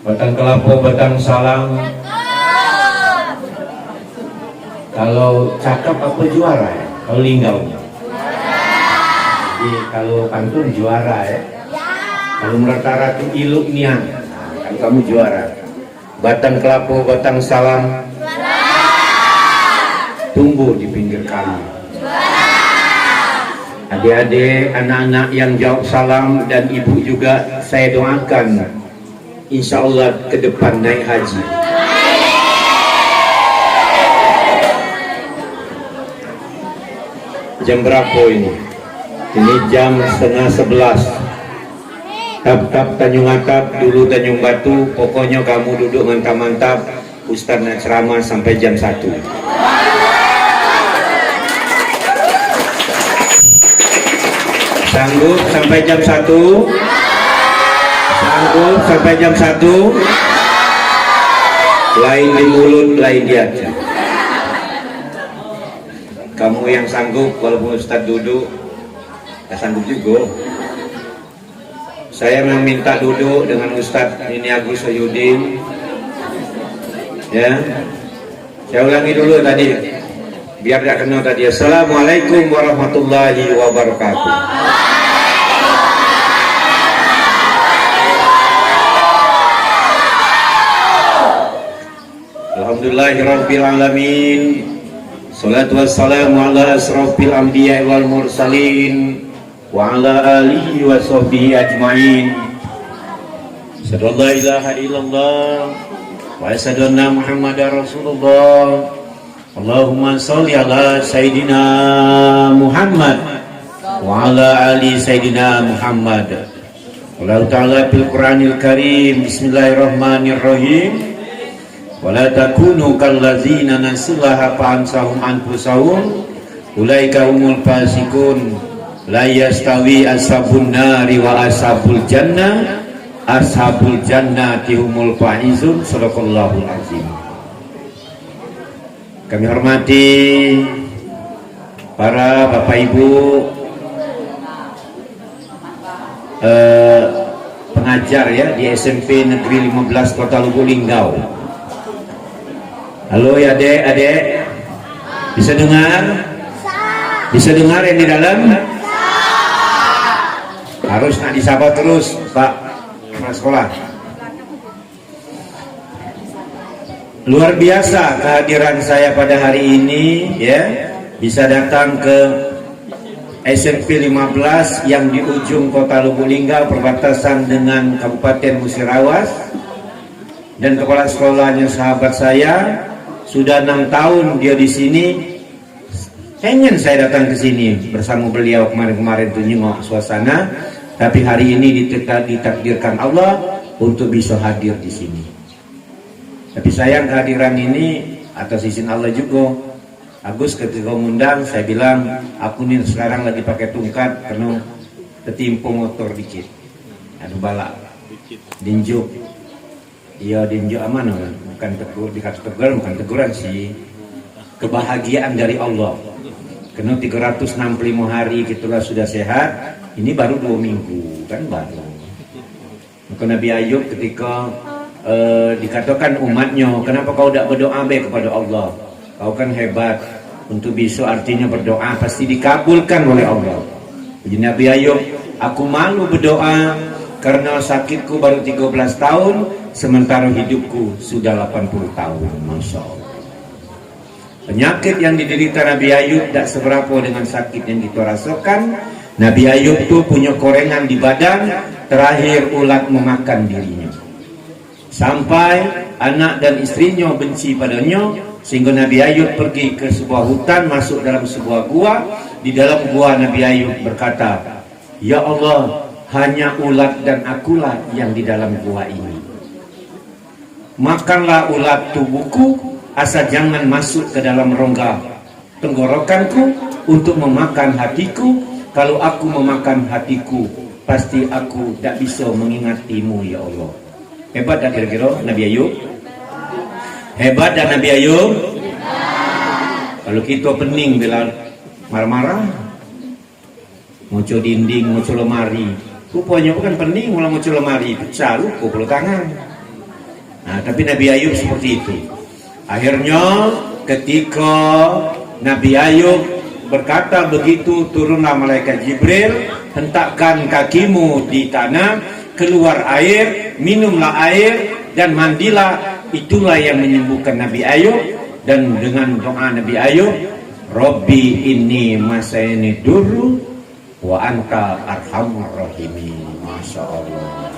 Batang kelapa, batang salam. Kalau cakep apa juara ya? Kalau linggau. Jadi kalau pantun juara ya. Kalau merata-rata iluk niang, kan kamu juara. Batang kelapa, batang salam. Tumbuh di pinggir kali. Adik-adik, anak-anak yang jawab salam dan ibu juga saya doakan, insya Allah ke depan naik haji. Jam berapa ini? Ini jam 10:30. Tap-tap Tanjung Atap, dulu Tanjung Batu. Pokoknya kamu duduk mantap-mantap. Ustaz nak ceramah sampai jam 1. Sanggup sampai jam 1? Sanggup sampai jam 1? Lain di mulut, lain di hati. Kamu yang sanggup, walaupun Ustaz duduk, gak sanggup juga. Saya meminta duduk dengan Ustaz ini Agus Soyudin. Ya, saya ulangi dulu tadi, biar tidak kenal tadi. Assalamualaikum warahmatullahi wabarakatuh. Alhamdulillahirabbil alamin. Salatu wassalamu ala asrofil anbiya wal mursalin wa ala alihi wa sahbihi ajma'in. Asyhadu an la ilaha illallah wa asyhadu anna Muhammadar Rasulullah. Allahumma sholli ala Sayyidina Muhammad wa ala ali Sayyidina Muhammad. Allah Ta'ala fil Qur'anil Karim. Bismillahirrahmanirrahim. Wala takunu kallazina nasullaha fa'ansahum anfusahum ulaika humul fasikun. La yastawi ashabun nari wa ashabul jannah. Ashabul jannati humul faizun. Shadaqallahul azim. Kami hormati para Bapak Ibu pengajar ya di SMP Negeri 15 Kota Lubuk Linggau. Halo ya adek, bisa dengar? Bisa dengar yang di dalam? Harus nak disapa terus Pak Kepala Sekolah. Luar biasa kehadiran saya pada hari ini ya, bisa datang ke SMP 15 yang di ujung Kota Lubuk Linggau perbatasan dengan Kabupaten Musirawas, dan kepala sekolahnya sahabat saya, sudah 6 tahun dia di sini. Pengen saya datang ke sini bersama beliau kemarin-kemarin tuh nyengok suasana, tapi hari ini ditakdirkan Allah untuk bisa hadir di sini. Tapi sayang kehadiran ini atas izin Allah juga. Agus ketika ngundang, saya bilang aku nih sekarang lagi pakai tungkat karena ketimpu motor dikit. Aduh balak, dinjuk. Iya dinjuk aman, bukan tegur, dikata teguran bukan teguran sih. Kebahagiaan dari Allah. Karena 365 hari gitulah sudah sehat. Ini baru 2 minggu kan baru. Maka Nabi Ayub ketika dikatakan umatnya, kenapa kau tidak berdoa baik kepada Allah? Kau kan hebat. Untuk besok artinya berdoa pasti dikabulkan oleh Allah. Jadi Nabi Ayub, aku malu berdoa karena sakitku baru 13 tahun, sementara hidupku sudah 80 tahun. Masya Allah. Penyakit yang diderita Nabi Ayub tidak seberapa dengan sakit yang kita rasakan. Nabi Ayub itu punya korengan di badan, terakhir ulat memakan dirinya. Sampai anak dan istrinya benci padanya, sehingga Nabi Ayub pergi ke sebuah hutan, masuk dalam sebuah gua. Di dalam gua Nabi Ayub berkata, ya Allah, hanya ulat dan akulah yang di dalam gua ini. Makanlah ulat tubuhku, asal jangan masuk ke dalam rongga tenggorokanku untuk memakan hatiku. Kalau aku memakan hatiku, pasti aku tidak bisa mengingatimu ya Allah. Hebat tak kira-kira Nabi Ayub? Hebat dan Nabi Ayub? Kalau kita pening bila marah-marah, muncul dinding, muncul lemari. Rupanya bukan pening, malah muncul lemari, pecah luka puluh tangan. Nah, tapi Nabi Ayub seperti itu. Akhirnya ketika Nabi Ayub berkata begitu, turunlah malaikat Jibril, hentakkan kakimu di tanah, keluar air, minumlah air dan mandilah. Itulah yang menyembuhkan Nabi Ayub. Dan dengan doa Nabi Ayub, Rabbi inni masayni durru wa anta arhamur rahimin. Masya Allah.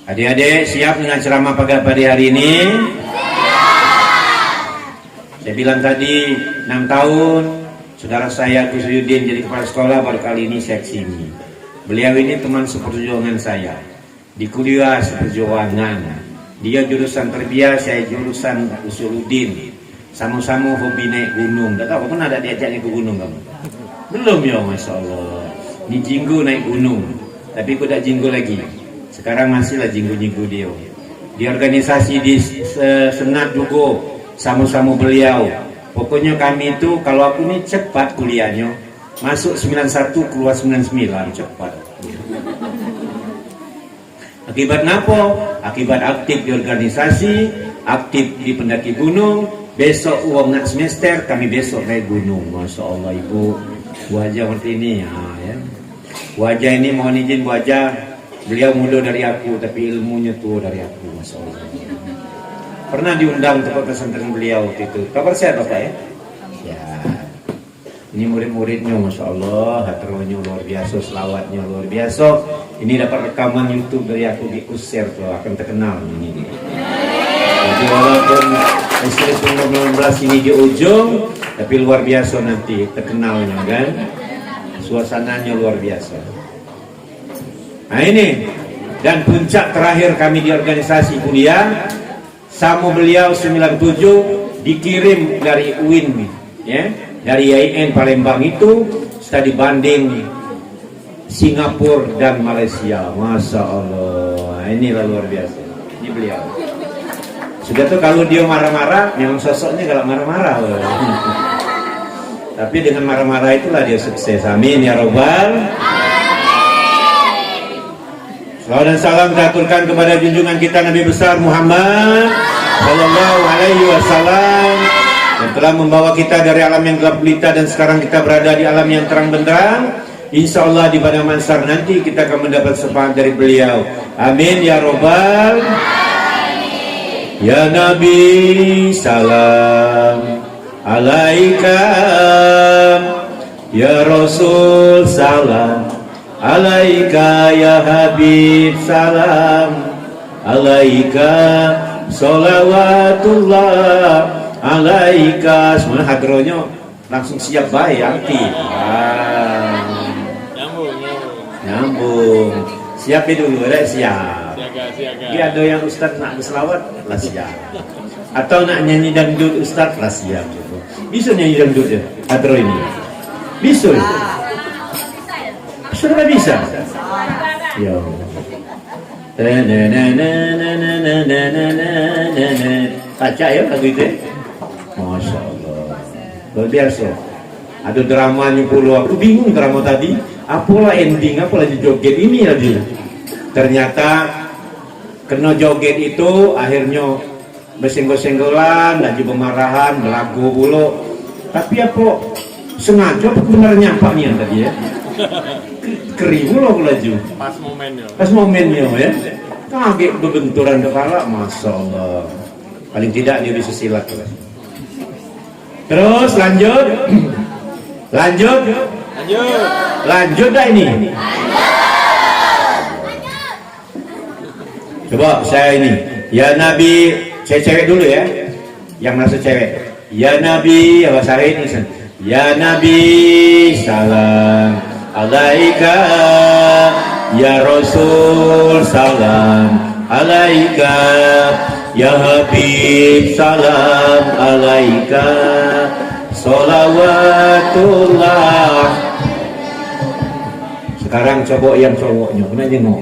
Adik-adik siap dengan ceramah pagi hari ini? Saya bilang tadi 6 tahun saudara saya Gus Yudin jadi kepala sekolah, baru kali ini saya kesini. Beliau ini teman seperjuangan saya di kuliah seperjuangan. Dia jurusan terbiasa, saya jurusan Usuluddin. Sama-sama hobi naik gunung. Tak tahu pernah ada diajaknya ke gunung kamu? Belum ya, Masya Allah. Ini jinggu naik gunung, tapi aku tak jinggu lagi. Sekarang masihlah jinggu-jinggu dia. Di organisasi di Senat juga sama-sama beliau. Pokoknya kami itu, kalau aku ini cepat kuliahnya, masuk 91 keluar 99 cepat. Akibat apa? Akibat aktif di organisasi, aktif di pendaki gunung. Besok uang nak semester, kami besok naik gunung. Masya Allah ibu, wajah seperti ini ya. Wajah ini mohon izin wajah, beliau muda dari aku, tapi ilmunya tua dari aku. Masya Allah. Pernah diundang untuk pesantren beliau waktu itu. Kabar sehat Bapak ya? Ya. Ini murid-muridnya Masya Allah, hatronya luar biasa, selawatnya luar biasa. Ini dapat rekaman YouTube dari aku di Usir tuh, akan terkenal ini dia. Jadi walaupun SMP 19 ini di ujung, tapi luar biasa nanti terkenalnya kan. Suasananya luar biasa. Nah ini, dan puncak terakhir kami di organisasi kuliah, sama beliau 97 dikirim dari UIN ya. Dari IAIN Palembang itu studi banding Singapura dan Malaysia. Masya Allah, inilah luar biasa. Ini beliau. Sudah tuh kalau dia marah-marah, memang sosoknya kalau marah-marah. Tapi dengan marah-marah itulah dia sukses. Amin ya robbal. Salawat dan salam kita aturkan kepada junjungan kita Nabi besar Muhammad Sallallahu Alaihi Wasallam yang telah membawa kita dari alam yang gelap gulita dan sekarang kita berada di alam yang terang benderang. Insya Allah di padang mahsyar nanti kita akan mendapat syafaat dari beliau. Amin ya robbal. Ya Nabi salam alaika, ya Rasul salam alaika, ya Habib salam alaika, sholawatullah alaika. Semuanya hadronya langsung siap baik aktif. Nyambung. Siap dulu, ada siap. Dia ada yang Ustaz nak berselawat, lah siap. Atau nak nyanyi dangdut Ustaz, lah siap. Bisa nyanyi dangdut ya? Hadro ini. Bisa. Sudah bisa. Ya. Baca ya lagu itu. Masya Allah. Luar biasa. Ada dramanya puluh. Aku bingung drama tadi. Apalah ending, apalah joget ini lagi. Ternyata kena joget itu akhirnya bersenggol-senggolan, lagi pemarahan, berlagu pula. Tapi apa sengaja sebenarnya apa nih tadi ya? Keribu loh laju. Pas momennya ya. Kaget berbenturan kepala, masya Allah. Paling tidak dia bisa silat. Terus lanjut. Lanjut dah ini. Coba saya ini. Ya Nabi, saya cewek dulu ya. Yang masuk cewek. Ya Nabi, ya Syahid ini. Ya Nabi, salam alaika, ya Rasul, salam alaika, ya Habib, salam alaika, sholawatullah. Sekarang coba yang cowoknya, kena jengok.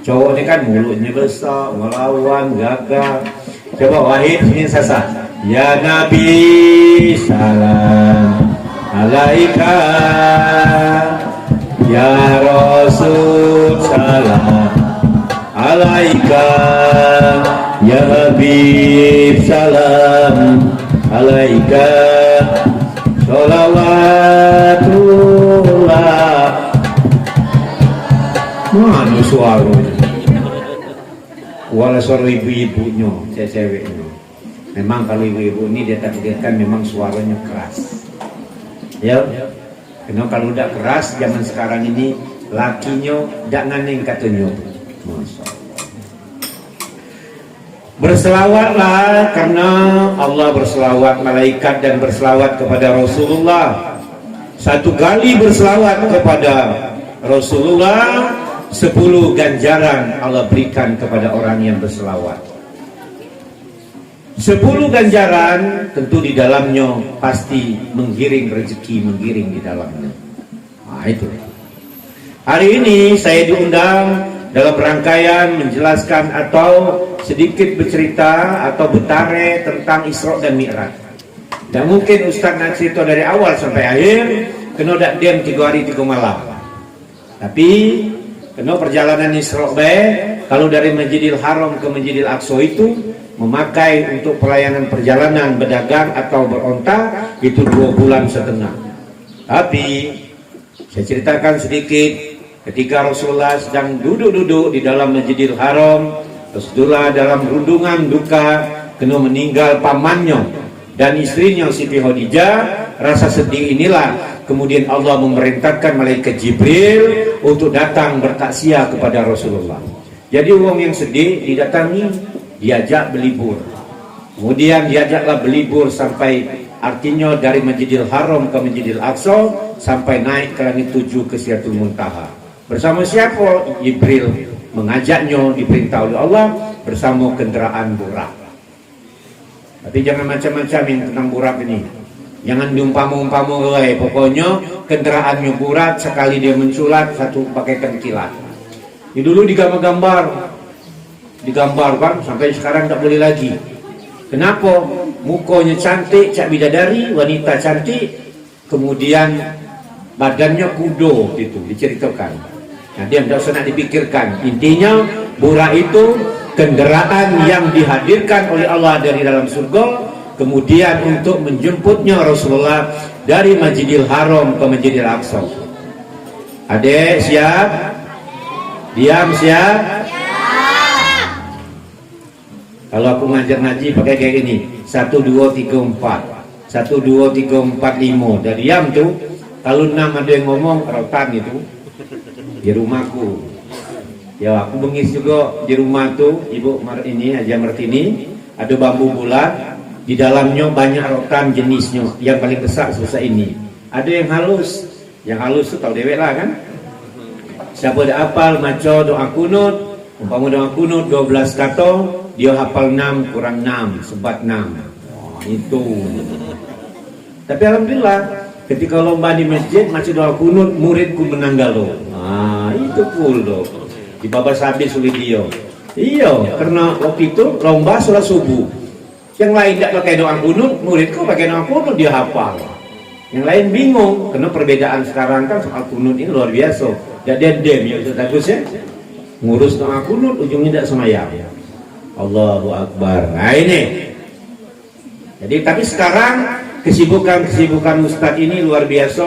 Cowok ini kan mulutnya besar, melawan, gagah. Coba Wahid ini sasar. Ya Nabi, salam alaika, ya Rasul, salam alaika, ya Habib, salam alaika, sholawatullah. Mana suaranya? Walau suara ibu-ibunya, ceweknya. Memang kalau ibu-ibu ini dia takdirkan memang suaranya keras. Ya, karena kalau udah keras zaman sekarang ini lakinya tidak nganeng katanya. Masya Allah. Berselawatlah karena Allah berselawat, malaikat dan berselawat kepada Rasulullah. Satu kali berselawat kepada Rasulullah, 10 ganjaran Allah berikan kepada orang yang berselawat. 10 ganjaran tentu di dalamnya pasti menggiring rezeki, menggiring di dalamnya. Nah itu. Hari ini saya diundang dalam rangkaian menjelaskan atau sedikit bercerita atau bertare tentang Isra dan Mi'raj. Dan mungkin Ustaz nak cerita dari awal sampai akhir, kena tak diam 3 hari 3 malam. Tapi kena perjalanan Isra kalau dari Masjidil Haram ke Masjidil Aqsa itu memakai untuk pelayanan perjalanan berdagang atau beronta itu 2,5 bulan. Tapi saya ceritakan sedikit ketika Rasulullah sedang duduk-duduk di dalam Masjidil Haram, Rasulullah dalam rundungan duka kena meninggal pamannya dan istrinya Siti Khadijah. Rasa sedih inilah kemudian Allah memerintahkan malaikat Jibril untuk datang bertaksiah kepada Rasulullah. Jadi orang yang sedih didatangi, diajak berlibur. Kemudian diajaklah berlibur sampai artinya dari Masjidil Haram ke Masjidil Aqsa sampai naik ke langit 7 ke Sidratul Muntaha. Bersama siapa? Jibril mengajaknya, diperintah oleh Allah bersama kendaraan burak. Tapi jangan macam-macam yang tentang burak ini. Jangan diumpama-umpama, pokoknya kendaraannya burak sekali dia menculat satu pakaikan kilat. Ini dulu digambarkan sampai sekarang tak boleh lagi. Kenapa? Mukanya cantik, cak bidadari, wanita cantik, kemudian badannya kudo, itu diceritakan. Nah, dia tidak usah nak dipikirkan. Intinya burak itu kendaraan yang dihadirkan oleh Allah dari dalam surga, kemudian untuk menjemputnya Rasulullah dari Masjidil Haram ke Masjidil Aqsa. Adik siap? Diam siap? Kalau aku ngajar ngaji pakai kayak gini, 1, 2, 3, 4, 1, 2, 3, 4, 5. Dan diam tuh. Kalau 6 ada yang ngomong rotan itu di rumahku. Ya aku bengis juga di rumah tuh Ibu ini Haja Martini, ada bambu bulat, di dalamnya banyak rotan jenisnya. Yang paling besar sebesar ini. Ada yang halus tuh tahu dewek lah kan. Siapa dah hafal maca doa kunut, umpama doa kunut 12 kata, dia hafal 6 kurang 6 sebat 6. Itu. Tapi alhamdulillah ketika lomba di masjid maca doa kunut, muridku menang galo. Itu cool loh. Di babas habis oleh dia. Iya, karena waktu itu lomba sholat subuh. Yang lain tidak pakai doa kunut, muridku pakai doa kunut dia hafal. Yang lain bingung, karena perbedaan sekarang kan soal kunut ini luar biasa. Tidak dem ya Ustaz Agus ya. Ngurus doa kunut ujungnya tidak semayang. Allahu Akbar. Nah ini. Jadi tapi sekarang kesibukan Ustadz ini luar biasa.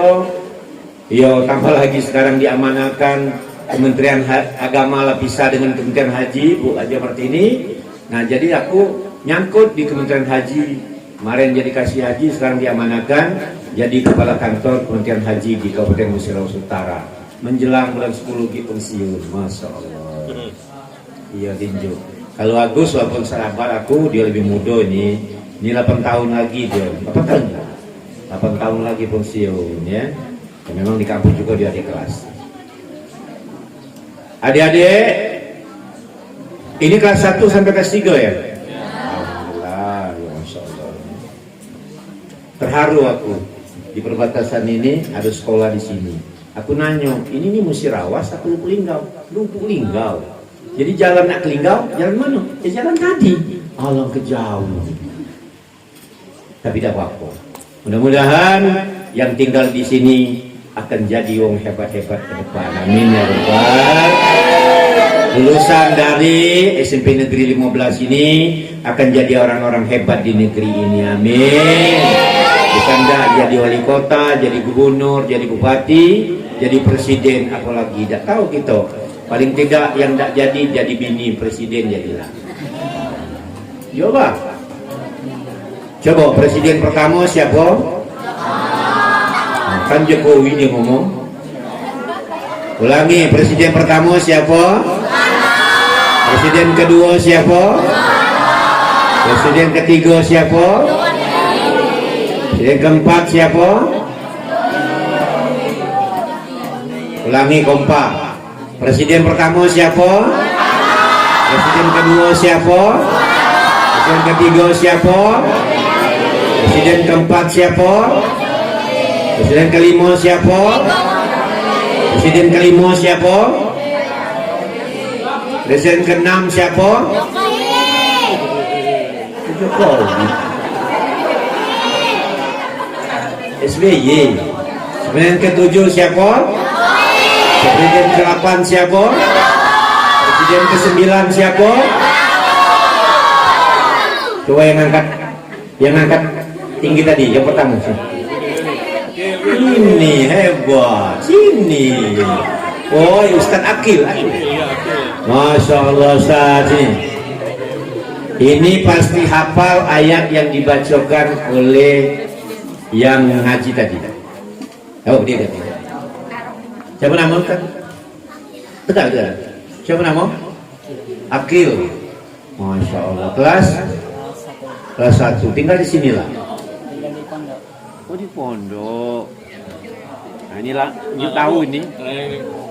Ya tambah lagi sekarang diamanahkan Kementerian Agama lah pisah dengan Kementerian Haji Bu Haja Martini. Nah jadi aku nyangkut di Kementerian Haji. Kemarin jadi kasih haji, sekarang diamanahkan jadi kepala kantor Kementerian Haji di Kabupaten Musirawas Utara. Menjelang bulan 10 gitu pensiun. Masya Allah. Iya tinju. Kalau Agus walaupun sahabat aku dia lebih muda ini 8 tahun lagi dia. 8 tahun? 8 tahun lagi pensiun ya. Dan memang di kampus juga dia di kelas. Adik-adik, ini kelas 1 sampai kelas 3 ya? Alhamdulillah, ya Masya Allah. Terharu aku di perbatasan ini ada sekolah di sini. Aku nanya, ini nih Musirawas atau Lubuk Linggau? Lubuk Linggau. Jadi jalan nak ke Linggau, jalan mana? Ya jalan tadi. Allah kejauh. Tapi tidak apa-apa. Mudah-mudahan yang tinggal di sini akan jadi wong hebat-hebat ke depan. Amin ya Rabbal. Lulusan dari SMP Negeri 15 ini akan jadi orang-orang hebat di negeri ini. Amin. Bukan enggak jadi wali kota, jadi gubernur, jadi bupati, jadi presiden, apalagi tidak tahu kita. Paling tidak yang tidak jadi bini presiden jadilah. Coba presiden pertama siapa? Kan Jokowi dia ngomong. Ulangi, presiden pertama siapa? Presiden kedua siapa? Presiden ketiga siapa? Presiden keempat siapa? Ulangi kompak. Presiden pertama siapa? Presiden kedua siapa? Presiden ketiga siapa? Presiden keempat siapa? Presiden kelima siapa? Presiden kelima siapa? Presiden keenam siapa? Jokowi. SBY. Presiden ketujuh siapa? Presiden ke-8 siapa? Presiden ke-9 siapa? Coba yang angkat tinggi tadi, yang pertama sih. Ini hebat, sini. Oh, Ustadz Akil. Masya Allah Ustadz ini. Ini pasti hafal ayat yang dibacakan oleh yang ngaji tadi. Oh, dia. Siapa nama kan? Betul. Siapa nama? Akil. Masya Allah. Kelas 1. Tinggal di sinilah. Oh di pondok. Nah inilah, ini tahu ini.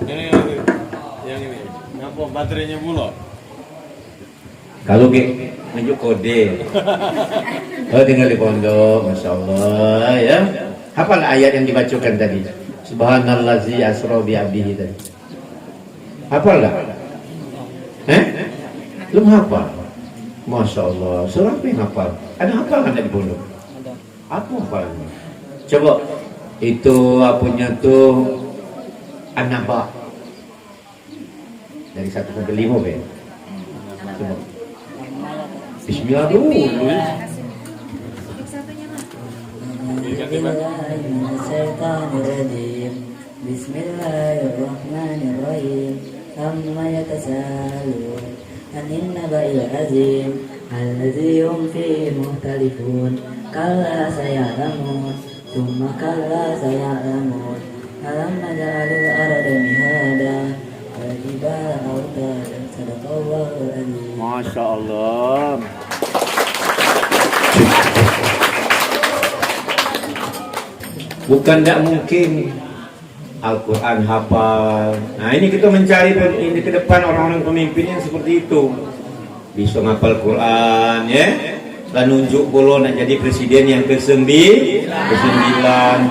Yang ini. Ngapa baterainya mulu? Kalau nunjuk kode. Oh tinggal di pondok, Masya Allah ya. Hafal ayat yang dibacakan tadi. Subhanallazi asra bi abdihi tadi. Hafal enggak? Belum hafal. Masya Allah. Surah apa yang hafal? Ada hafal kan di pondok? Apa hafalnya? Coba itu apunya tuh An-Naba. Dari 1 sampai 5 be. Coba. Bismillah dulu. Bismillahirrahmanirrahim. Amma yatasalun anin naba'il azim alladzi hum fihi mukhtalifun. Kalla saya'lamun thumma kalla saya'lamun. Alam naj'alil arda mihada wal jibala awtada. Sadaqallahul azim. Masya Allah. Bukan tidak mungkin Al-Quran hafal. Nah ini kita mencari ini ke depan orang-orang pemimpin yang seperti itu. Bisa ngapal Quran ya. Dan nunjuk bolo nak jadi presiden yang ke-9.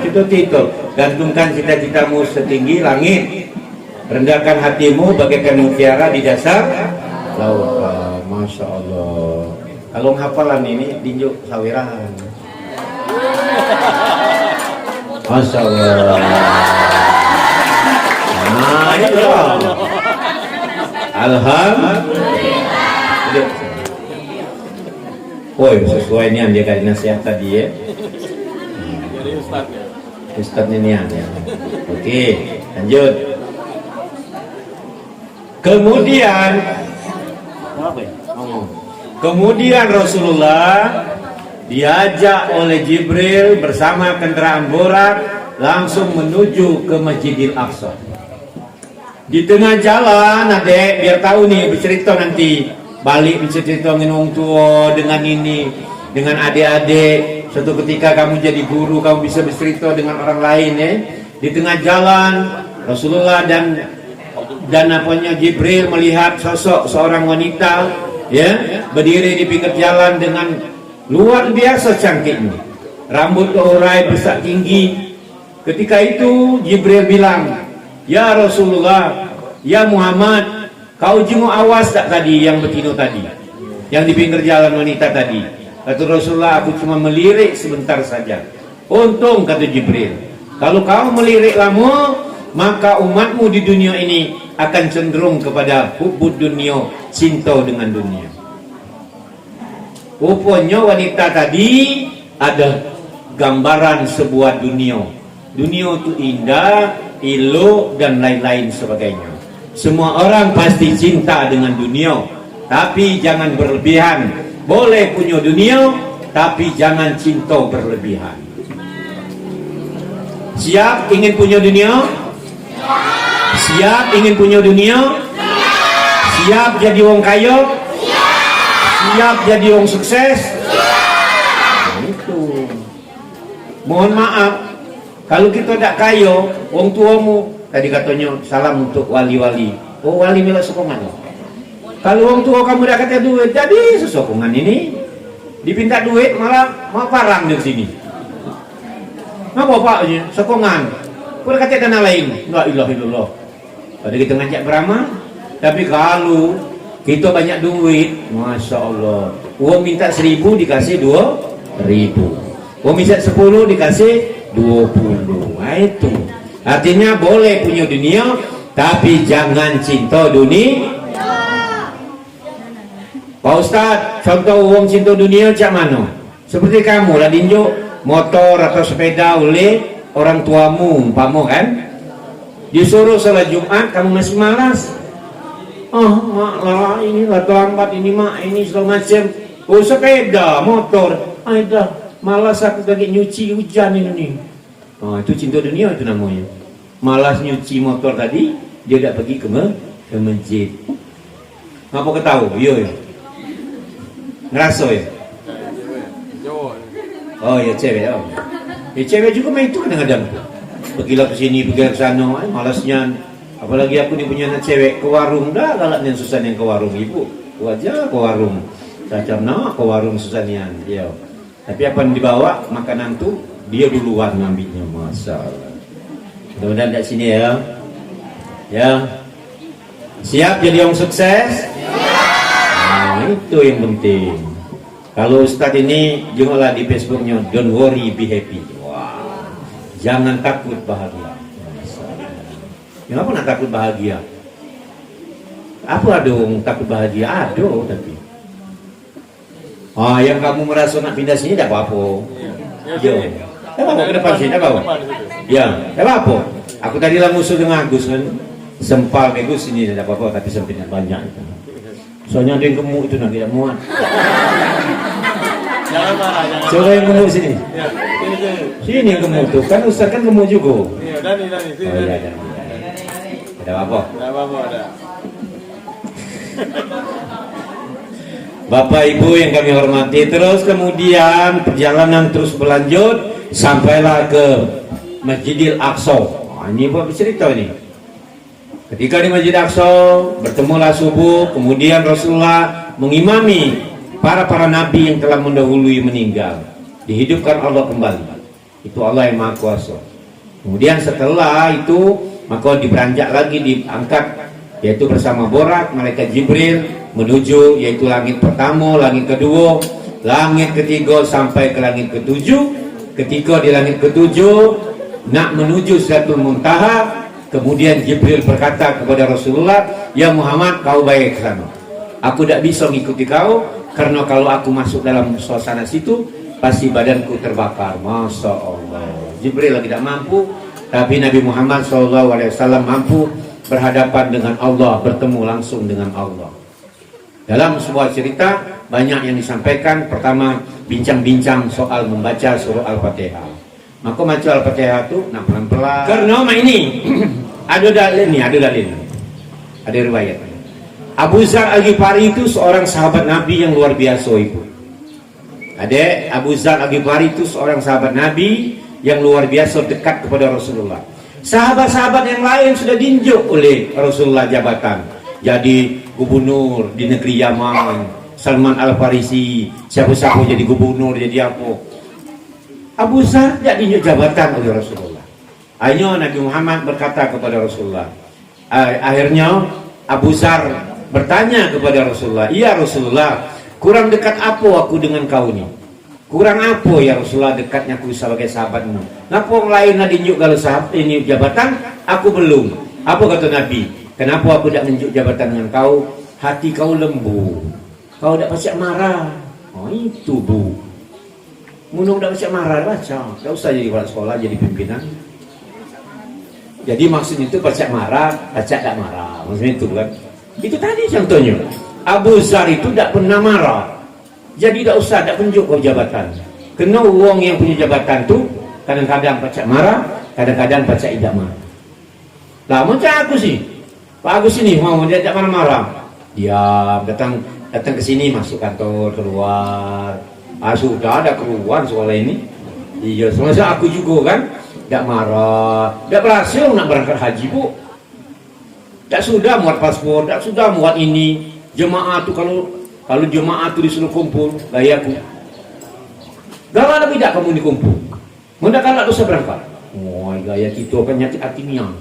Kita gantungkan cita-citamu setinggi langit. Rendahkan hatimu bagaikan mutiara di dasar laut. Masya Allah. Kalau hafalan ini tinjuk sawirahan. Masya Allah. Nah, itu Alhamdulillah. Oh, sesuai ini yang dia kasih nasihat tadi ya. Jadi ustadznya. Ustadz ini ya. Oke, lanjut. Kemudian apa ya? Kemudian Rasulullah diajak oleh Jibril bersama kendaraan borak langsung menuju ke Masjidil Aqsa. Di tengah jalan, adek biar tahu nih bercerita nanti balik bercerita dengan orang tua, dengan ini, dengan adik-adik. Suatu ketika kamu jadi guru, kamu bisa bercerita dengan orang lain ya. Di tengah jalan Rasulullah dan apanya Jibril melihat sosok seorang wanita ya berdiri di pinggir jalan dengan luar biasa cantiknya, rambut terurai besar tinggi. Ketika itu Jibril bilang, ya Rasulullah, ya Muhammad, kau jenguk awas tak tadi yang betina tadi, yang di pinggir jalan wanita tadi? Kata Rasulullah, aku cuma melirik sebentar saja. Untung, kata Jibril, kalau kau melirik lama, maka umatmu di dunia ini akan cenderung kepada hubbud dunia, cinta dengan dunia. Rupanya wanita tadi ada gambaran sebuah dunia. Dunia itu indah, elok dan lain-lain sebagainya. Semua orang pasti cinta dengan dunia, tapi jangan berlebihan. Boleh punya dunia, tapi jangan cinta berlebihan. Siap ingin punya dunia? Siap ingin punya dunia? Siap jadi orang kaya? Siap jadi orang sukses? Nah, itu. Mohon maaf, kalau kita tidak kaya, orang tuamu tadi katanya salam untuk wali-wali. Oh, wali milik sokongan. Kalau orang tua kamu tidak kata duit, jadi sesokongan ini dipinta duit malah mau parang di sini. Apa bapaknya sokongan? Udah kata tanah lain, la ilaha illallah. Pada kita ngajak beramal, tapi kalau kita banyak duit, masya Allah, uang minta 1.000 dikasih 2.000, uang minta 10 dikasih 20. Nah, itu artinya boleh punya dunia, tapi jangan cinta dunia. Pak Ustadz, contoh uang cinta dunia cak mana? Seperti kamu lah dinjuk motor atau sepeda oleh orang tuamu, umpamu kan? Disuruh sholat Jumat, kamu masih malas. Oh, mak lah, ini lah terlambat, ini mak, ini segala macam. Oh, sepeda, motor, ada malas aku lagi nyuci hujan ini. Oh, itu cinta dunia itu namanya. Malas nyuci motor tadi, dia tidak pergi ke masjid. Ngapa ketahu? Yo. Ngerasa ya? Oh ya cewek. Oh. Ya cewek juga main itu kadang-kadang. Pergilah ke sini, pergilah ke sana, malasnya. Apalagi aku nih punya anak cewek ke warung dah, galaknya susah yang ke warung ibu. Wajah ke warung. Cacam nak ke warung susahnya. Ya. Tapi apa yang dibawa makanan tuh dia duluan ngambilnya, masalah. Mudah-mudahan dari sini ya. Ya. Siap jadi orang sukses? Nah, itu yang penting. Kalau Ustadz ini jengoklah di Facebooknya, don't worry, be happy. Wow. Jangan takut bahagia. Kenapa nak takut bahagia? Apa dong takut bahagia? Aduh tapi. Oh, yang kamu merasa nak pindah sini tidak apa-apa. Yo. Tidak apa-apa ke depan sini, tidak apa-apa. Ya, tidak apa-apa. Aku tadi lah musuh dengan Agus kan. Sempal Agus ini tidak apa-apa, tapi sempitnya banyak. Soalnya ada yang gemuk itu nanti tidak muat. Jangan marah, jangan. Coba yang gemuk sini. Ya, sini. Sini yang gemuk tuh. Kan Ustaz kan gemuk juga. Iya, Dani, sini. Oh iya, Dani. Tidak apa-apa. Tidak apa-apa, ada. Bapak Ibu yang kami hormati, terus kemudian perjalanan terus berlanjut sampailah ke Masjidil Aqsa. Nah, ini buat cerita ini. Ketika di Masjid Aqsa bertemulah subuh, kemudian Rasulullah mengimami para nabi yang telah mendahului meninggal, dihidupkan Allah kembali. Itu Allah yang Maha Kuasa. Kemudian setelah itu maka diberanjak lagi, diangkat, yaitu bersama Borak malaikat Jibril menuju yaitu langit pertama, langit kedua, langit ketiga sampai ke langit ketujuh. Ketika di langit ketujuh nak menuju Sidratul Muntaha, kemudian Jibril berkata kepada Rasulullah, "Ya Muhammad, kau baik ke sana. Aku tidak bisa mengikuti kau karena kalau aku masuk dalam suasana situ pasti badanku terbakar." Masya Allah. Jibril tidak mampu, tapi Nabi Muhammad SAW mampu berhadapan dengan Allah, bertemu langsung dengan Allah. Dalam sebuah cerita banyak yang disampaikan. Pertama, bincang-bincang soal membaca surah Al-Fatihah. Maka baca Al-Fatihah itu pelan-pelan. Karena ini ada dalil, ada riwayat. Abu Zar Al-Ghifari itu seorang sahabat Nabi yang luar biasa, Ibu. Abu Zar Al-Ghifari itu seorang sahabat Nabi yang luar biasa dekat kepada Rasulullah. Sahabat-sahabat yang lain sudah diunjuk oleh Rasulullah jabatan. Jadi gubernur di negeri Yaman, Salman Al-Farisi, siapa-siapa jadi gubernur, jadi apa. Abu Zar tidak diunjuk jabatan oleh Rasulullah. Akhirnya Nabi Muhammad berkata kepada Rasulullah. Akhirnya Abu Zar bertanya kepada Rasulullah, "Iya Rasulullah, kurang dekat apa aku dengan kau ni? Kurang apa ya Rasulullah dekatnya aku sebagai sahabatmu? Kenapa orang lain nak diunjuk kalau sahabat ini jabatan, aku belum?" Apa kata Nabi? "Kenapa aku tidak menunjuk jabatan dengan kau? Hati kau lembu, kau tidak pacak marah." Oh itu Bu. Munung tidak pacak marah, baca. Tidak usah jadi kepala sekolah, jadi pimpinan. Jadi maksudnya itu pacak marah, pacak tidak marah. Maksudnya itu kan. Itu tadi contohnya. Abu Zar itu tidak pernah marah. Jadi tidak usah, tidak tunjuk kau jabatan. Kena uang yang punya jabatan tu kadang-kadang pacak marah, kadang-kadang pacak tidak marah. Lah macam aku sih. Pak Agus ini mau dia tak marah-marah. Diam, datang ke sini, masuk kantor, keluar. Sudah ada keluar soal ini. Iya, semasa aku juga kan tidak marah, tidak berhasil nak berangkat haji Bu. Tak sudah muat paspor, tak sudah muat ini. Jemaah tu kalau jemaah tu disuruh kumpul, gayaku. Gak lebih tak kamu dikumpul. Mendakan tak dosa berangkat. Oh, gaya kita akan nyakit hati niang.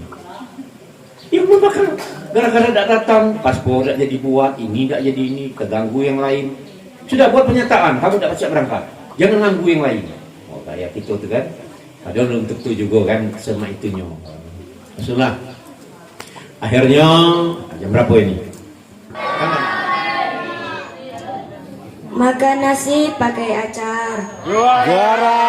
Ya membakar. Gara-gara tak datang, paspor tak jadi buat, ini tak jadi ini, terganggu yang lain. Sudah buat pernyataan, kamu tak pacak berangkat. Jangan ganggu yang lain. Oh, gaya kita tu kan. Ada untuk itu juga kan, sama itunya. Maksudlah. Akhirnya jam berapa ini? Makan nasi pakai acar. Juara.